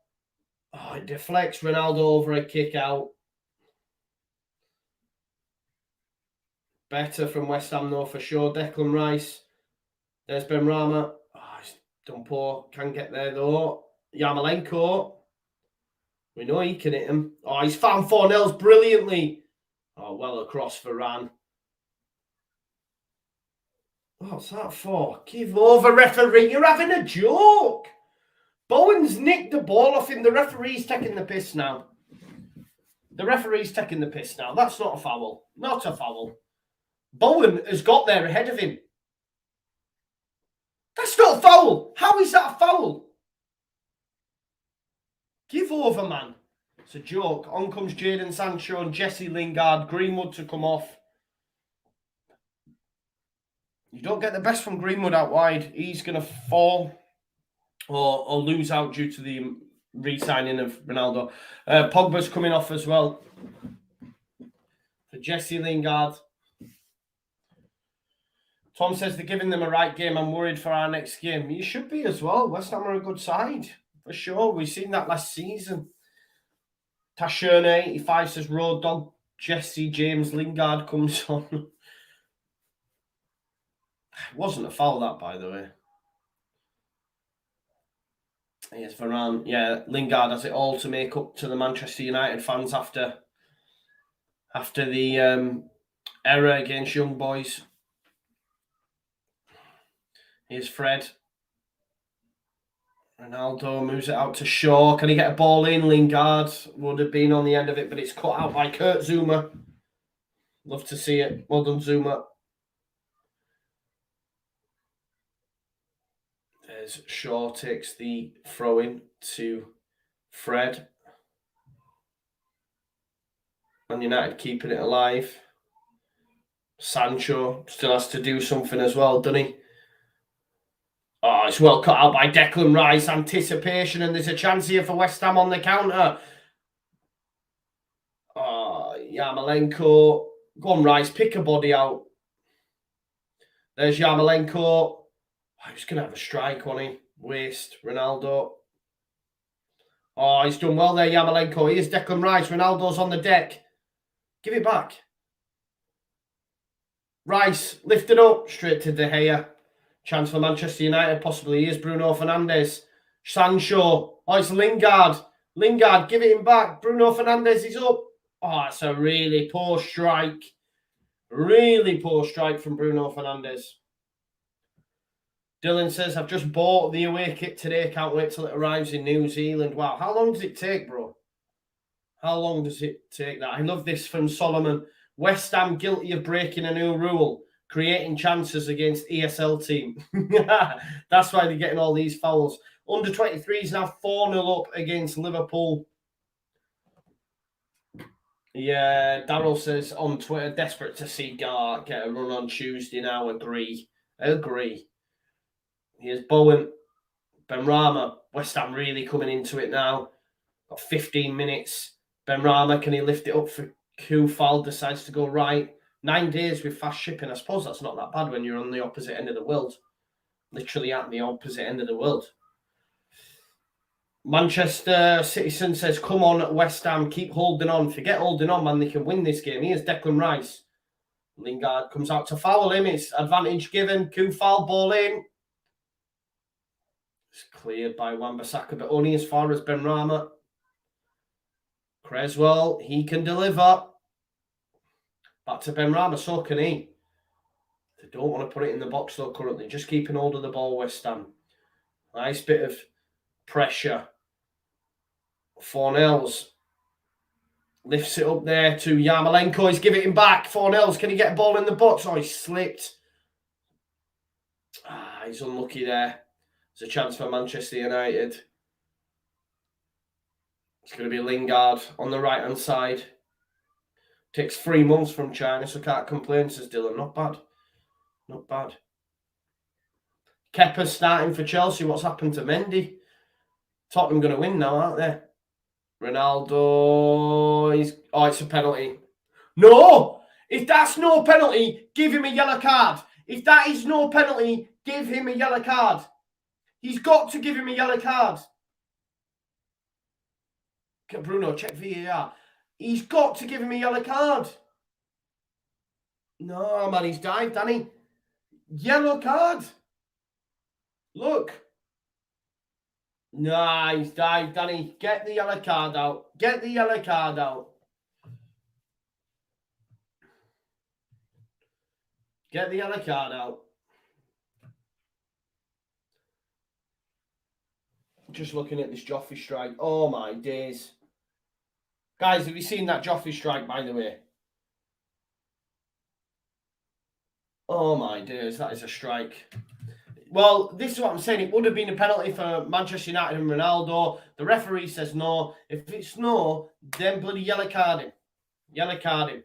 Oh, it deflects Ronaldo over a kick out. Better from West Ham, though, for sure. Declan Rice. There's Ben Rama. Oh, he's done poor. Can't get there, though. Yarmolenko. We know he can hit him. Oh, he's found Fornells brilliantly. Oh, well across Varane. What's that for? Give over, referee. You're having a joke. Bowen's nicked the ball off him. The referee's taking the piss now. The referee's taking the piss now. That's not a foul. Not a foul. Bowen has got there ahead of him. That's not a foul. How is that a foul? Give over, man. It's a joke. On comes Jadon Sancho and Jesse Lingard. Greenwood to come off. You don't get the best from Greenwood out wide. He's going to fall or lose out due to the re-signing of Ronaldo. Pogba's coming off as well. For Jesse Lingard. Tom says they're giving them a right game. I'm worried for our next game. You should be as well. West Ham are a good side. For sure. We've seen that last season. Tasherne 85 says Road Dog. Jesse James Lingard comes on. It wasn't a foul, that, by the way. Yes, Varane. Yeah, Lingard has it all to make up to the Manchester United fans after the error against Young Boys. Here's Fred. Ronaldo moves it out to Shaw. Can he get a ball in? Lingard would have been on the end of it, but it's cut out by Kurt Zuma. Love to see it. Well done, Zuma. There's Shaw, takes the throw in to Fred. Man United keeping it alive. Sancho still has to do something as well, doesn't he? Oh, it's well cut out by Declan Rice. Anticipation, and there's a chance here for West Ham on the counter. Oh, Yarmolenko. Go on, Rice. Pick a body out. There's Yarmolenko. Oh, he was going to have a strike, wasn't he? Waste. Ronaldo. Oh, he's done well there, Yarmolenko. Here's Declan Rice. Ronaldo's on the deck. Give it back. Rice lifted up. Straight to De Gea. Chance for Manchester United, possibly. Here's Bruno Fernandes. Sancho. Oh, it's Lingard. Lingard, give it him back. Bruno Fernandes is up. Oh, it's a really poor strike. Really poor strike from Bruno Fernandes. Dylan says, I've just bought the away kit today. Can't wait till it arrives in New Zealand. Wow, how long does it take, bro? How long does it take that? I love this from Solomon. West Ham guilty of breaking a new rule. Creating chances against ESL team. That's why they're getting all these fouls. Under 23 is now 4-0 up against Liverpool. Yeah, Daryl says on Twitter, desperate to see Gar get a run on Tuesday now. Agree. Here's Bowen. Benrahma. West Ham really coming into it now. Got 15 minutes. Benrahma, can he lift it up for Kufal? Decides to go right. 9 days with fast shipping. I suppose that's not that bad when you're on the opposite end of the world. Literally at the opposite end of the world. Manchester Citizen says, come on, West Ham, keep holding on. Forget holding on, man. They can win this game. Here's Declan Rice. Lingard comes out to foul him. It's advantage given. Kufal, ball in. It's cleared by Wan-Bissaka, but only as far as Benrahma. Creswell, he can deliver. Back to Benrahma, so can he. They don't want to put it in the box, though, currently. Just keeping hold of the ball, West Ham. Nice bit of pressure. Fornells lifts it up there to Yarmolenko. He's giving it back. Fornells, can he get a ball in the box? Oh, he slipped. He's unlucky there. There's a chance for Manchester United. It's going to be Lingard on the right-hand side. Takes 3 months from China, so can't complain, says Dylan. Not bad. Not bad. Kepa starting for Chelsea. What's happened to Mendy? Tottenham going to win now, aren't they? Ronaldo. It's a penalty. No! If that's no penalty, give him a yellow card. If that is no penalty, give him a yellow card. He's got to give him a yellow card. Bruno, check VAR. He's got to give him a yellow card. No, man, he's dived, Danny. Yellow card. Look. Nah, he's dived, Danny. Get the yellow card out. Get the yellow card out. Get the yellow card out. Just looking at this Joffrey strike. Oh, my days. Guys, have you seen that Joffrey strike, by the way? Oh my days, that is a strike. Well, this is what I'm saying. It would have been a penalty for Manchester United and Ronaldo. The referee says no. If it's no, then bloody yellow card him. Yellow card him.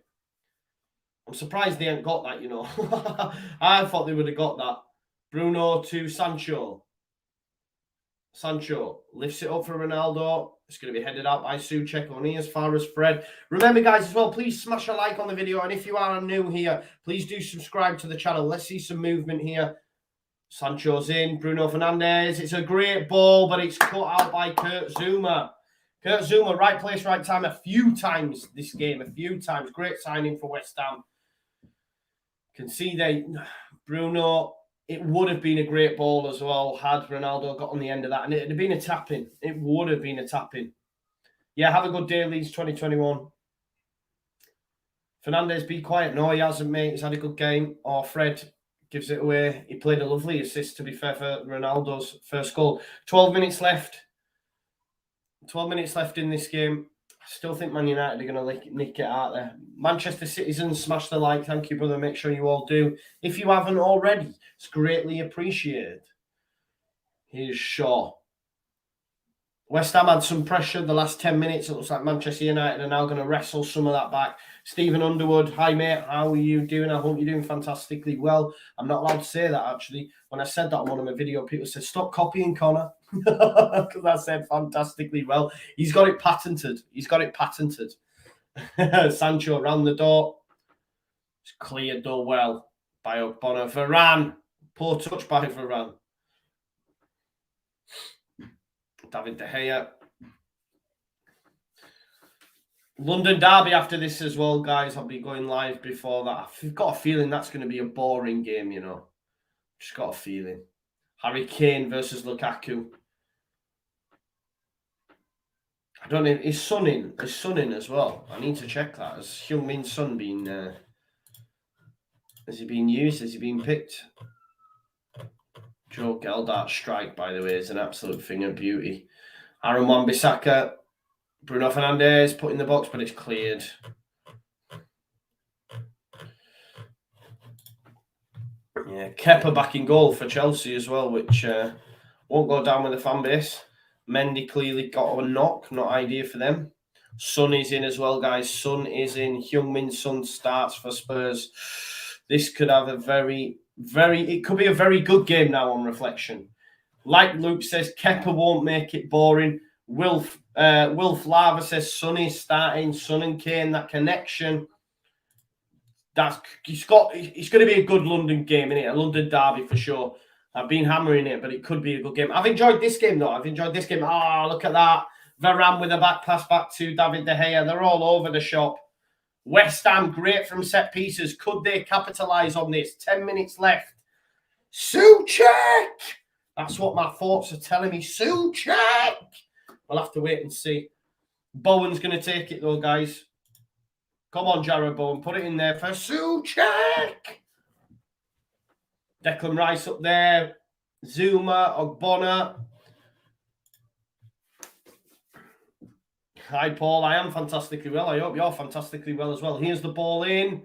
I'm surprised they ain't got that, you know. I thought they would have got that. Bruno to Sancho. Sancho lifts it up for Ronaldo. It's going to be headed out by Souček, only as far as Fred. Remember, guys, as well, please smash a like on the video. And if you are new here, please do subscribe to the channel. Let's see some movement here. Sancho's in. Bruno Fernandes. It's a great ball, but it's cut out by Kurt Zouma. Kurt Zouma, right place, right time a few times this game. A few times. Great signing for West Ham. Can see they... Bruno... It would have been a great ball as well had Ronaldo got on the end of that. And it would have been a tap-in. It would have been a tap-in. Yeah, have a good day, Leeds 2021. Fernandes, be quiet. No, he hasn't, mate. He's had a good game. Oh, Fred gives it away. He played a lovely assist, to be fair, for Ronaldo's first goal. 12 minutes left. 12 minutes left in this game. I still think Man United are going to nick it out there. Manchester citizens, smash the like. Thank you, brother. Make sure you all do. If you haven't already, it's greatly appreciated. Here's Shaw. West Ham had some pressure the last 10 minutes. It looks like Manchester United are now going to wrestle some of that back. Stephen Underwood, hi, mate. How are you doing? I hope you're doing fantastically well. I'm not allowed to say that, actually. When I said that on one of my videos, people said, stop copying Connor. Because I said fantastically well. He's got it patented. He's got it patented. Sancho around the door. It's cleared though well by Ogbonna. Varane. Poor touch by Varane. David De Gea. London derby after this as well, guys. I'll be going live before that. I've got a feeling that's going to be a boring game, you know. Just got a feeling. Harry Kane versus Lukaku. I don't know. Is Son in? Is Son in as well? I need to check that. Has Heung-Min Son been... has he been used? Has he been picked? Joe Geldart's strike, by the way, is an absolute thing of beauty. Aaron Wan-Bissaka. Bruno Fernandes put in the box, but it's cleared. Yeah, Kepa back in goal for Chelsea as well, which won't go down with the fan base. Mendy clearly got a knock, not ideal for them. Son is in as well, guys. Son is in. Heung-Min Son starts for Spurs. This could have a it could be a very good game now on reflection. Like Luke says, Kepa won't make it boring. Wilf Lava says Son is starting. Son and Kane, that connection. It's going to be a good London game, isn't it? A London derby for sure. I've been hammering it, but it could be a good game. I've enjoyed this game, though. Oh, look at that. Varane with a back pass back to David De Gea. They're all over the shop. West Ham, great from set pieces. Could they capitalise on this? 10 minutes left. Souček! That's what my thoughts are telling me. Souček! We'll have to wait and see. Bowen's going to take it, though, guys. Come on, Jared Bowen. Put it in there for Souček! Declan Rice up there. Zouma, Ogbonna. Hi, Paul. I am fantastically well. I hope you're fantastically well as well. Here's the ball in.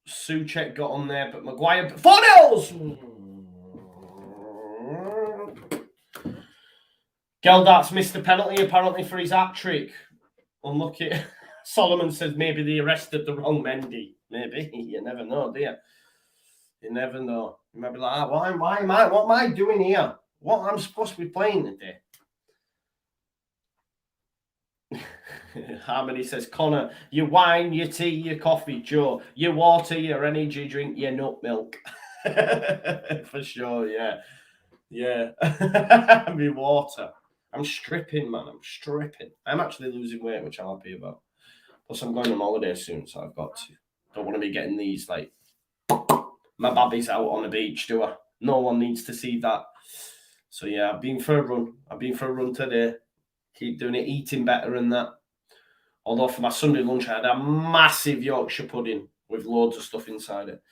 Souček got on there, but Maguire... 4-0! Geldart's missed the penalty, apparently, for his hat-trick. Unlucky. Solomon says maybe they arrested the wrong Mendy. Maybe. You never know, do you? You never know. You might be like, what am I doing here? What I'm supposed to be playing today? Harmony says, Connor, your wine, your tea, your coffee, Joe, your water, your energy drink, your nut milk. For sure, yeah. Yeah. My water. I'm stripping, man. I'm stripping. I'm actually losing weight, which I'm happy about. Plus, I'm going on holiday soon, so I've got to. Don't want to be getting these, like, my baby's out on the beach, do I? No one needs to see that. So, yeah, I've been for a run. I've been for a run today. Keep doing it, eating better and that. Although for my Sunday lunch, I had a massive Yorkshire pudding with loads of stuff inside it.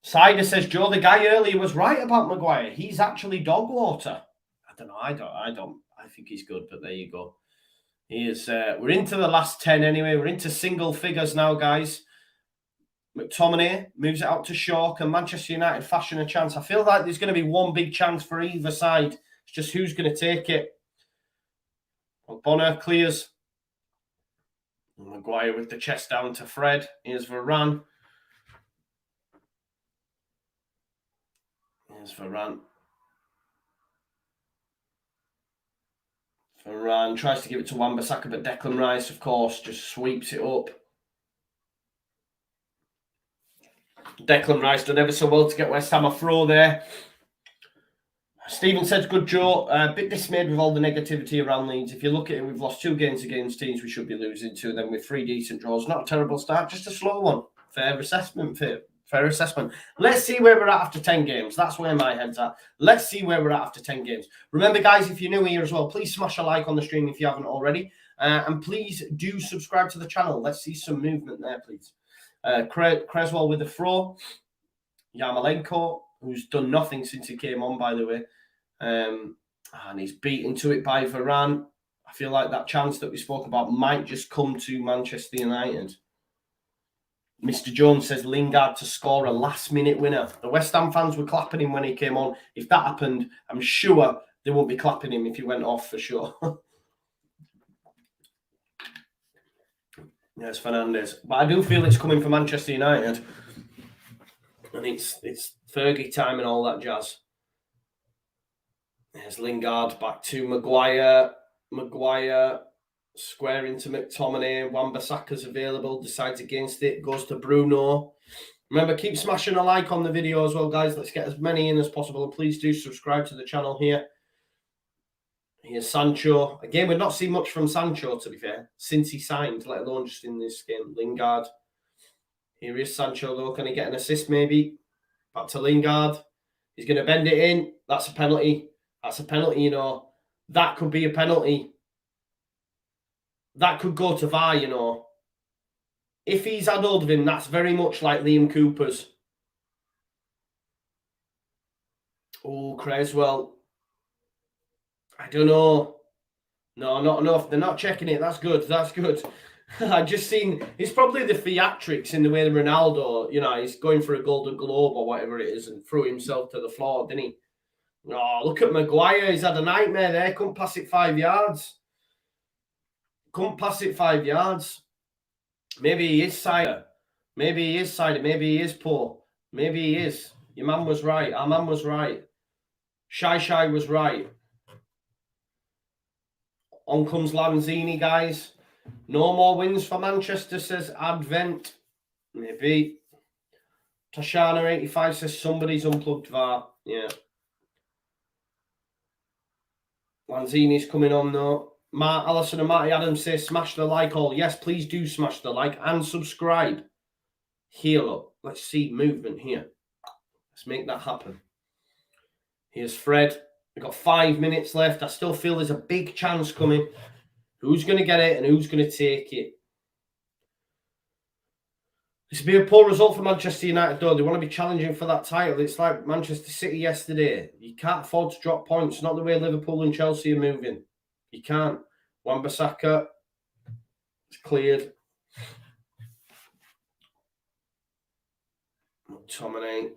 Cider says, Joe, the guy earlier was right about Maguire. He's actually dog water. I don't know. I don't. I think he's good, but there you go. He is. We're into the last 10 anyway. We're into single figures now, guys. McTominay moves it out to Shaw. Can Manchester United fashion a chance? I feel like there's going to be one big chance for either side. It's just who's going to take it. Well, Bonner clears. Maguire with the chest down to Fred. Here's Varane. Here's Varane. Varane tries to give it to Wan-Bissaka, but Declan Rice, of course, just sweeps it up. Declan Rice done ever so well to get West Ham a throw there. Stephen says, good Joe. A bit dismayed with all the negativity around Leeds. If you look at it, we've lost 2 games against teams we should be losing to. Then with 3 decent draws. Not a terrible start, just a slow one. Fair assessment. Fair assessment. Let's see where we're at after 10 games. That's where my head's at. Let's see where we're at after 10 games. Remember, guys, if you're new here as well, please smash a like on the stream if you haven't already. And please do subscribe to the channel. Let's see some movement there, please. Creswell with the throw. Yarmolenko, who's done nothing since he came on, by the way. And he's beaten to it by Varane. I feel like that chance that we spoke about might just come to Manchester United. Mr. Jones says Lingard to score a last-minute winner. The West Ham fans were clapping him when he came on. If that happened, I'm sure they won't be clapping him if he went off for sure. Yes, Fernandes. But I do feel it's coming for Manchester United. And it's Fergie time and all that jazz. There's Lingard back to Maguire. Maguire square into McTominay. Wan-Bissaka's available. Decides against it. Goes to Bruno. Remember, keep smashing a like on the video as well, guys. Let's get as many in as possible. And please do subscribe to the channel here. Here's Sancho. Again, we've not seen much from Sancho, to be fair, since he signed, let alone just in this game. Lingard. Here is Sancho, though. Can he get an assist, maybe? Back to Lingard. He's going to bend it in. That's a penalty. That's a penalty, you know. That could be a penalty. That could go to VAR, you know. If he's had hold of him, that's very much like Liam Cooper's. Oh, Creswell. I don't know. No, not enough. They're not checking it. That's good. That's good. I just seen, it's probably the theatrics in the way that Ronaldo, you know, he's going for a Golden Globe or whatever it is and threw himself to the floor, didn't he? Oh, look at Maguire. He's had a nightmare there. Couldn't pass it 5 yards. Couldn't pass it 5 yards. Maybe he is cider. Maybe he is cider. Maybe he is poor. Maybe he is. Your man was right. Our man was right. Shy was right. On comes Lanzini, guys. No more wins for Manchester, says Advent. Maybe. Tashana85 says somebody's unplugged VAR. Yeah. Lanzini's coming on, though. Matt Allison and Matty Adams say smash the like all. Yes, please do smash the like and subscribe. Here, look. Let's see movement here. Let's make that happen. Here's Fred. We've got 5 minutes left. I still feel there's a big chance coming. Who's going to get it and who's going to take it? This will be a poor result for Manchester United, though. They want to be challenging for that title. It's like Manchester City yesterday. You can't afford to drop points. Not the way Liverpool and Chelsea are moving. You can't. Wan-Bissaka. It's cleared. McTominay.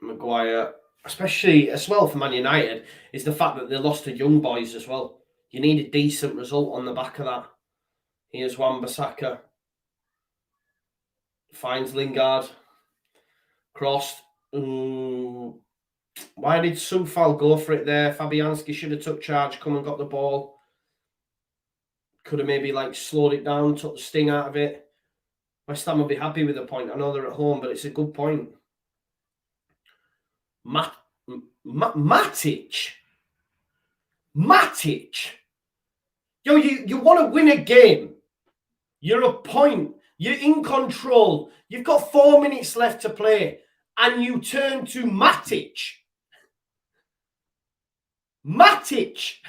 Maguire. Especially as well for Man United is the fact that they lost to young boys as well. You need a decent result on the back of that. Here's Wan-Bissaka. Finds Lingard. Crossed. Ooh. Why did Soufal go for it there? Fabianski should have took charge, come and got the ball. Could have maybe like slowed it down, took the sting out of it. West Ham will be happy with the point. I know they're at home, but it's a good point. Matic. Yo, you want to win a game. You're a point. You're in control. You've got 4 minutes left to play. And you turn to Matic. Matic.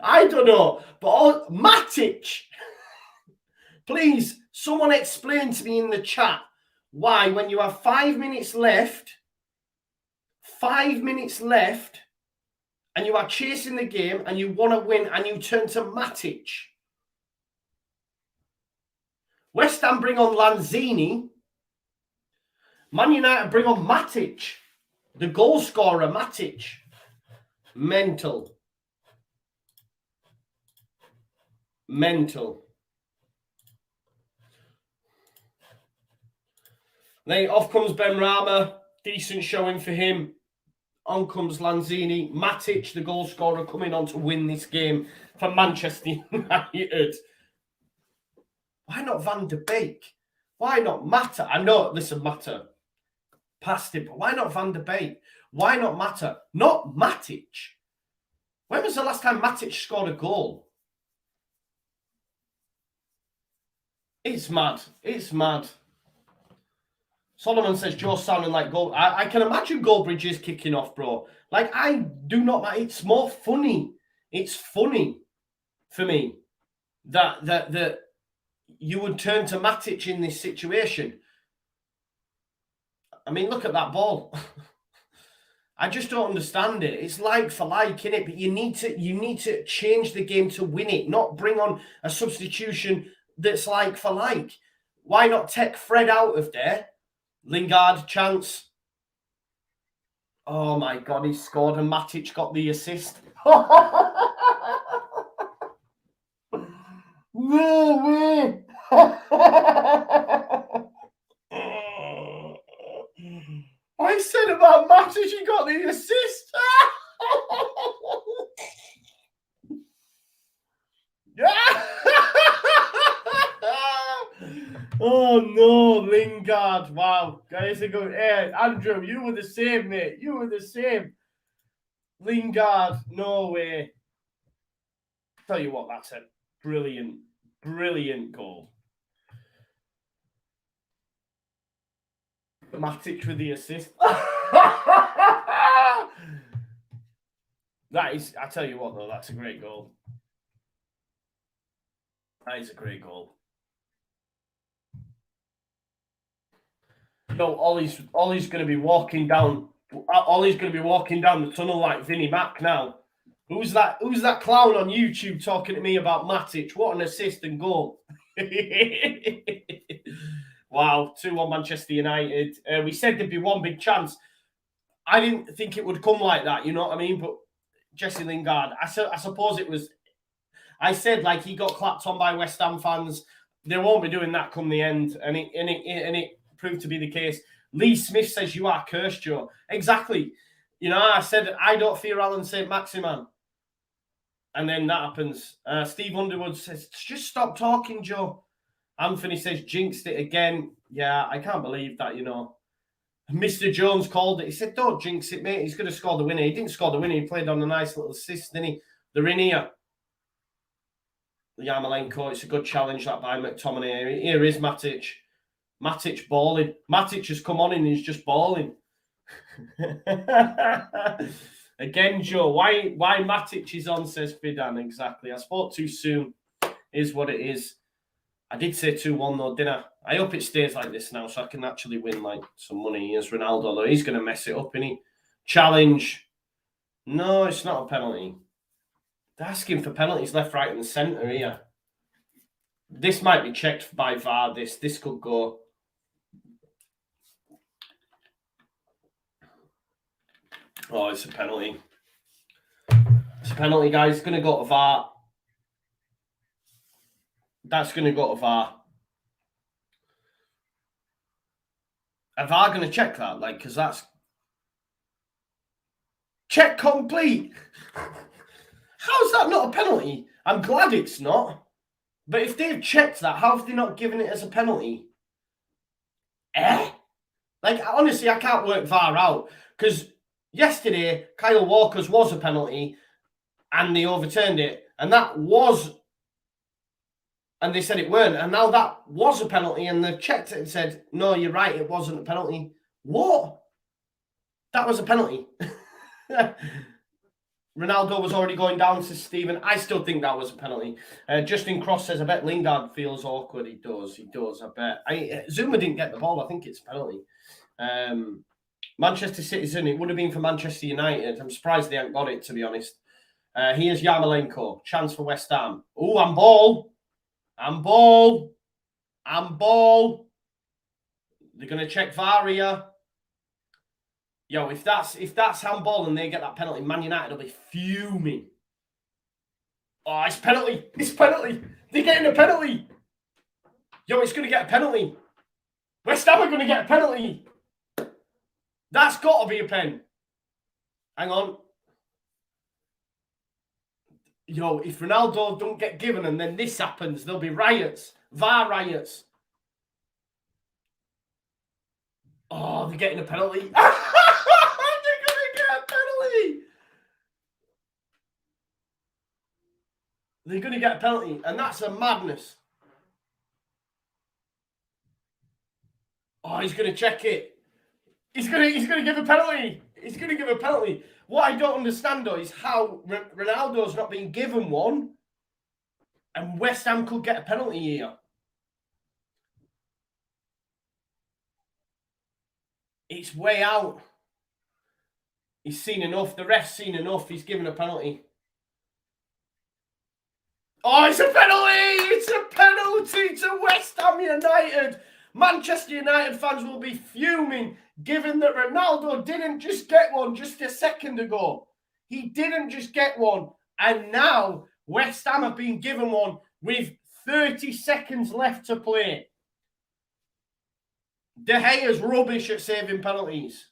I don't know. But Matic. Please, someone explain to me in the chat why when you have 5 minutes left, and you are chasing the game and you want to win and you turn to Matic. West Ham bring on Lanzini. Man United bring on Matic. The goal scorer, Matic. Mental. Then off comes Benrahma. Decent showing for him. On comes Lanzini. Matic, the goal scorer, coming on to win this game for Manchester United. Why not Van de Beek? Why not Mata? I know, listen, Mata passed it, but why not Van de Beek? Why not Mata? Not Matic. When was the last time Matic scored a goal? It's mad. It's mad. Solomon says, Joe sounding like goal. I can imagine goal bridges kicking off, bro. Like, I do not. It's more funny. It's funny for me that you would turn to Matic in this situation. I mean, look at that ball. I just don't understand it. It's like for like, innit? But you need to change the game to win it, not bring on a substitution that's like for like. Why not take Fred out of there? Lingard, chance. Oh my God, he scored and Matic got the assist. No way. I said about Matic, he got the assist. Oh no, Lingard. Wow. Guys are going, hey, Andrew, you were the same, mate. You were the same. Lingard, no way. Tell you what, that's a brilliant goal. Matic with the assist. That is, I tell you what though, that's a great goal. That is a great goal. No, Ollie's going to be walking down. Ollie's going to be walking down the tunnel like Vinnie Mac now. Who's that clown on YouTube talking to me about Matic? What an assist and goal. Wow, 2-1 Manchester United. We said there'd be one big chance. I didn't think it would come like that, you know what I mean? But Jesse Lingard, I suppose it was... I said, like, he got clapped on by West Ham fans. They won't be doing that come the end. And it proved to be the case. Lee Smith says, you are cursed, Joe. Exactly. You know, I said, I don't fear Alan St. Maximan. And then that happens. Steve Underwood says, just stop talking, Joe. Anthony says, jinxed it again. Yeah, I can't believe that, you know. Mr. Jones called it. He said, don't jinx it, mate. He's going to score the winner. He didn't score the winner. He played on a nice little assist, didn't he? They're in here. Yarmolenko, it's a good challenge that by McTominay. Here is Matic. Matic balling. Matic has come on and he's just balling. Again, Joe, why Matic is on, says Fidan. Exactly. I spoke too soon. Is what it is. I did say 2-1 though, didn't I? I hope it stays like this now so I can actually win like some money. Here's Ronaldo though. He's going to mess it up, isn't he? Challenge. No, it's not a penalty. They're asking for penalties left, right, and centre here. This might be checked by VAR. This could go. Oh, it's a penalty. It's a penalty, guys. It's going to go to VAR. That's going to go to VAR. Are VAR going to check that? Like, because that's... Check complete. How's that not a penalty? I'm glad it's not. But if they've checked that, how have they not given it as a penalty? Like, honestly, I can't work VAR out. Because yesterday, Kyle Walker's was a penalty and they overturned it. And that was... And they said it weren't. And now that was a penalty and they've checked it and said, no, you're right, it wasn't a penalty. What? That was a penalty. Ronaldo was already going down to Stephen. I still think that was a penalty. Justin Cross says, I bet Lingard feels awkward. He does, I bet. Zuma didn't get the ball. I think it's a penalty. Manchester Citizen, it would have been for Manchester United. I'm surprised they haven't got it, to be honest. Here's Yarmolenko. Chance for West Ham. Oh, and ball. Handball. They're going to check VAR here. Yo, if that's handball and they get that penalty, Man United will be fuming. Oh, it's penalty. It's penalty. They're getting a penalty. Yo, it's going to get a penalty. West Ham are going to get a penalty. That's got to be a pen. Hang on. Yo, if Ronaldo don't get given and then this happens, there'll be riots. VAR riots. Oh, they're getting a penalty. They're going to get a penalty. They're going to get a penalty, and that's a madness. Oh, he's going to check it. He's going to give a penalty. He's going to give a penalty. What I don't understand, though, is how Ronaldo's not been given one, and West Ham could get a penalty here. It's way out. He's seen enough. The ref's seen enough. He's given a penalty. Oh, it's a penalty! It's a penalty to West Ham United. Manchester United fans will be fuming, given that Ronaldo didn't just get one just a second ago. He didn't just get one. And now West Ham have been given one with 30 seconds left to play. De Gea's rubbish at saving penalties.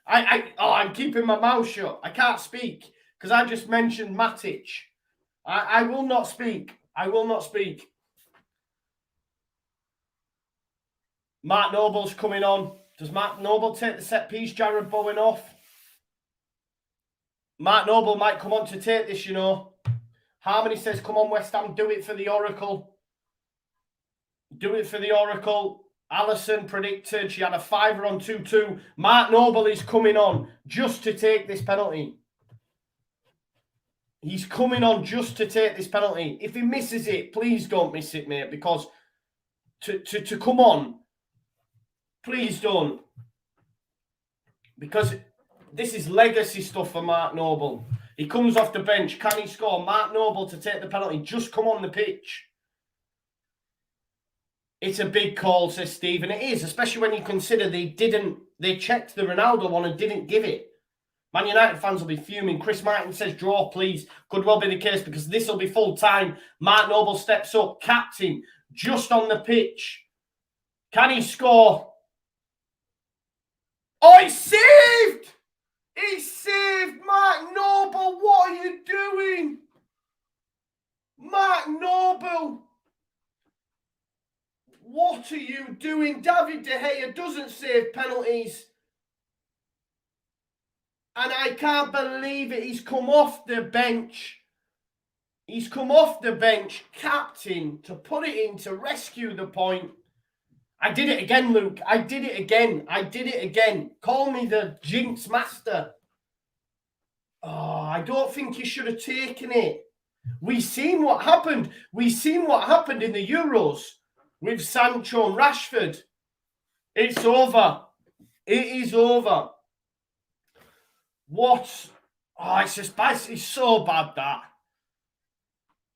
I'm keeping my mouth shut. I can't speak because I just mentioned Matic. I will not speak. I will not speak. Mark Noble's coming on. Does Mark Noble take the set piece? Jared Bowen off. Mark Noble might come on to take this, you know. Harmony says, come on, West Ham, do it for the Oracle. Do it for the Oracle. Alison predicted she had a fiver on 2-2. Mark Noble is coming on just to take this penalty. He's coming on just to take this penalty. If he misses it, please don't miss it, mate, because to come on, please don't. Because this is legacy stuff for Mark Noble. He comes off the bench. Can he score? Mark Noble to take the penalty. Just come on the pitch. It's a big call, says Steve, and it is, especially when you consider they checked the Ronaldo one and didn't give it. Man United fans will be fuming. Chris Martin says, draw, please. Could well be the case because this will be full time. Mark Noble steps up, captain, just on the pitch. Can he score? Oh, he's saved! He's saved! Mark Noble, what are you doing? Mark Noble! What are you doing? David De Gea doesn't save penalties. And I can't believe it. He's come off the bench. He's come off the bench, captain, to put it in, to rescue the point. I did it again, Luke. I did it again. I did it again. Call me the jinx master. Oh, I don't think you should have taken it. We've seen what happened. We've seen what happened in the Euros with Sancho and Rashford. It's over. It is over. What? Oh, it's just bad. It's so bad, that.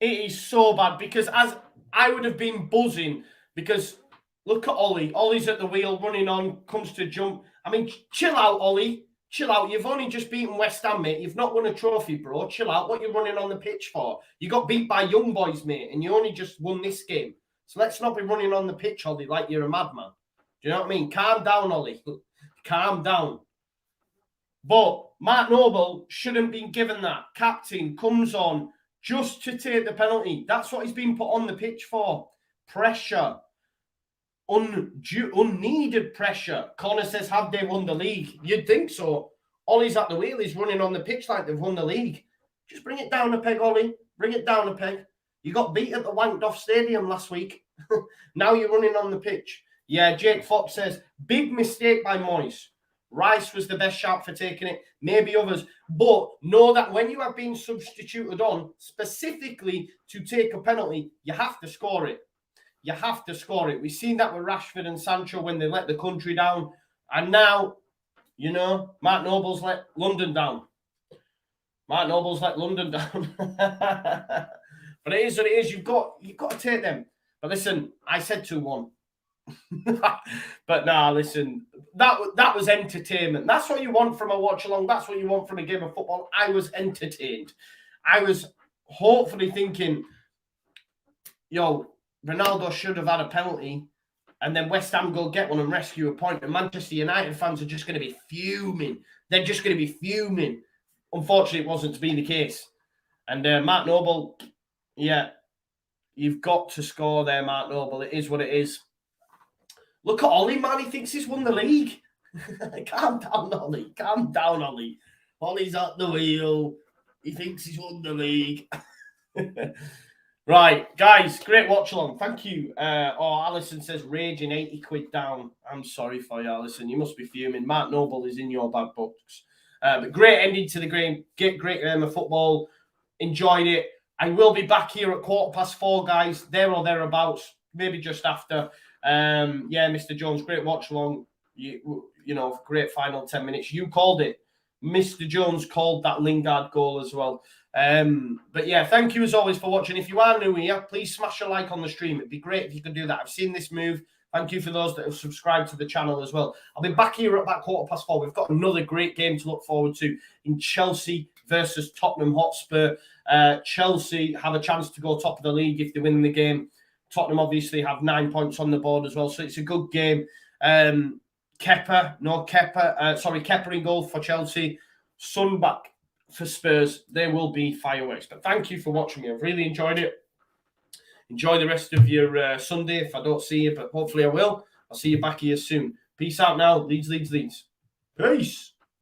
It is so bad because as I would have been buzzing because look at Ollie. Ollie's at the wheel, running on, comes to jump. I mean, chill out, Ollie. Chill out. You've only just beaten West Ham, mate. You've not won a trophy, bro. Chill out. What are you running on the pitch for? You got beat by young boys, mate, and you only just won this game. So let's not be running on the pitch, Ollie, like you're a madman. Do you know what I mean? Calm down, Ollie. Calm down. But Mark Noble shouldn't be given that. Captain comes on just to take the penalty. That's what he's been put on the pitch for. Pressure. Unneeded pressure. Connor says, have they won the league? You'd think so. Ollie's at the wheel. He's running on the pitch like they've won the league. Just bring it down a peg, Ollie. Bring it down a peg. You got beat at the wanked off stadium last week. Now you're running on the pitch. Yeah, Jake Fox says, big mistake by Moyes. Rice was the best shout for taking it. Maybe others. But know that when you have been substituted on specifically to take a penalty, you have to score it. You have to score it. We've seen that with Rashford and Sancho when they let the country down. And now, you know, Mark Noble's let London down. Mark Noble's let London down. But it is what it is. You've got to take them. But listen, I said 2-1. But nah, listen, that was entertainment. That's what you want from a watch along. That's what you want from a game of football. I was entertained. I was hopefully thinking, yo, Ronaldo should have had a penalty, and then West Ham go get one and rescue a point. And Manchester United fans are just going to be fuming. They're just going to be fuming. Unfortunately, it wasn't to be the case. And Mark Noble, yeah, you've got to score there, Mark Noble. It is what it is. Look at Ollie, man. He thinks he's won the league. Calm down, Ollie. Calm down, Ollie. Ollie's at the wheel. He thinks he's won the league. Right, guys, great watch along. Thank you. Alison says, raging 80 quid down. I'm sorry for you, Alison. You must be fuming. Mark Noble is in your bad books. But great ending to the game. Great game of football. Enjoyed it. I will be back here at 4:15, guys. There or thereabouts. Maybe just after. Yeah, Mr. Jones, great watch along. You know, great final 10 minutes. You called it. Mr. Jones called that Lingard goal as well. But yeah, thank you as always for watching. If you are new here, please smash a like on the stream. It'd be great if you could do that. I've seen this move. Thank you for those that have subscribed to the channel as well. I'll be back here at that 4:15. We've got another great game to look forward to in Chelsea versus Tottenham Hotspur. Chelsea have a chance to go top of the league if they win the game. Tottenham obviously have 9 points on the board as well, so it's a good game. Kepa in goal for Chelsea. Son back for Spurs. There will be fireworks. But thank you for watching me. I've really enjoyed it. Enjoy the rest of your Sunday if I don't see you, but hopefully I will. I'll see you back here soon. Peace out now. Leeds. Peace.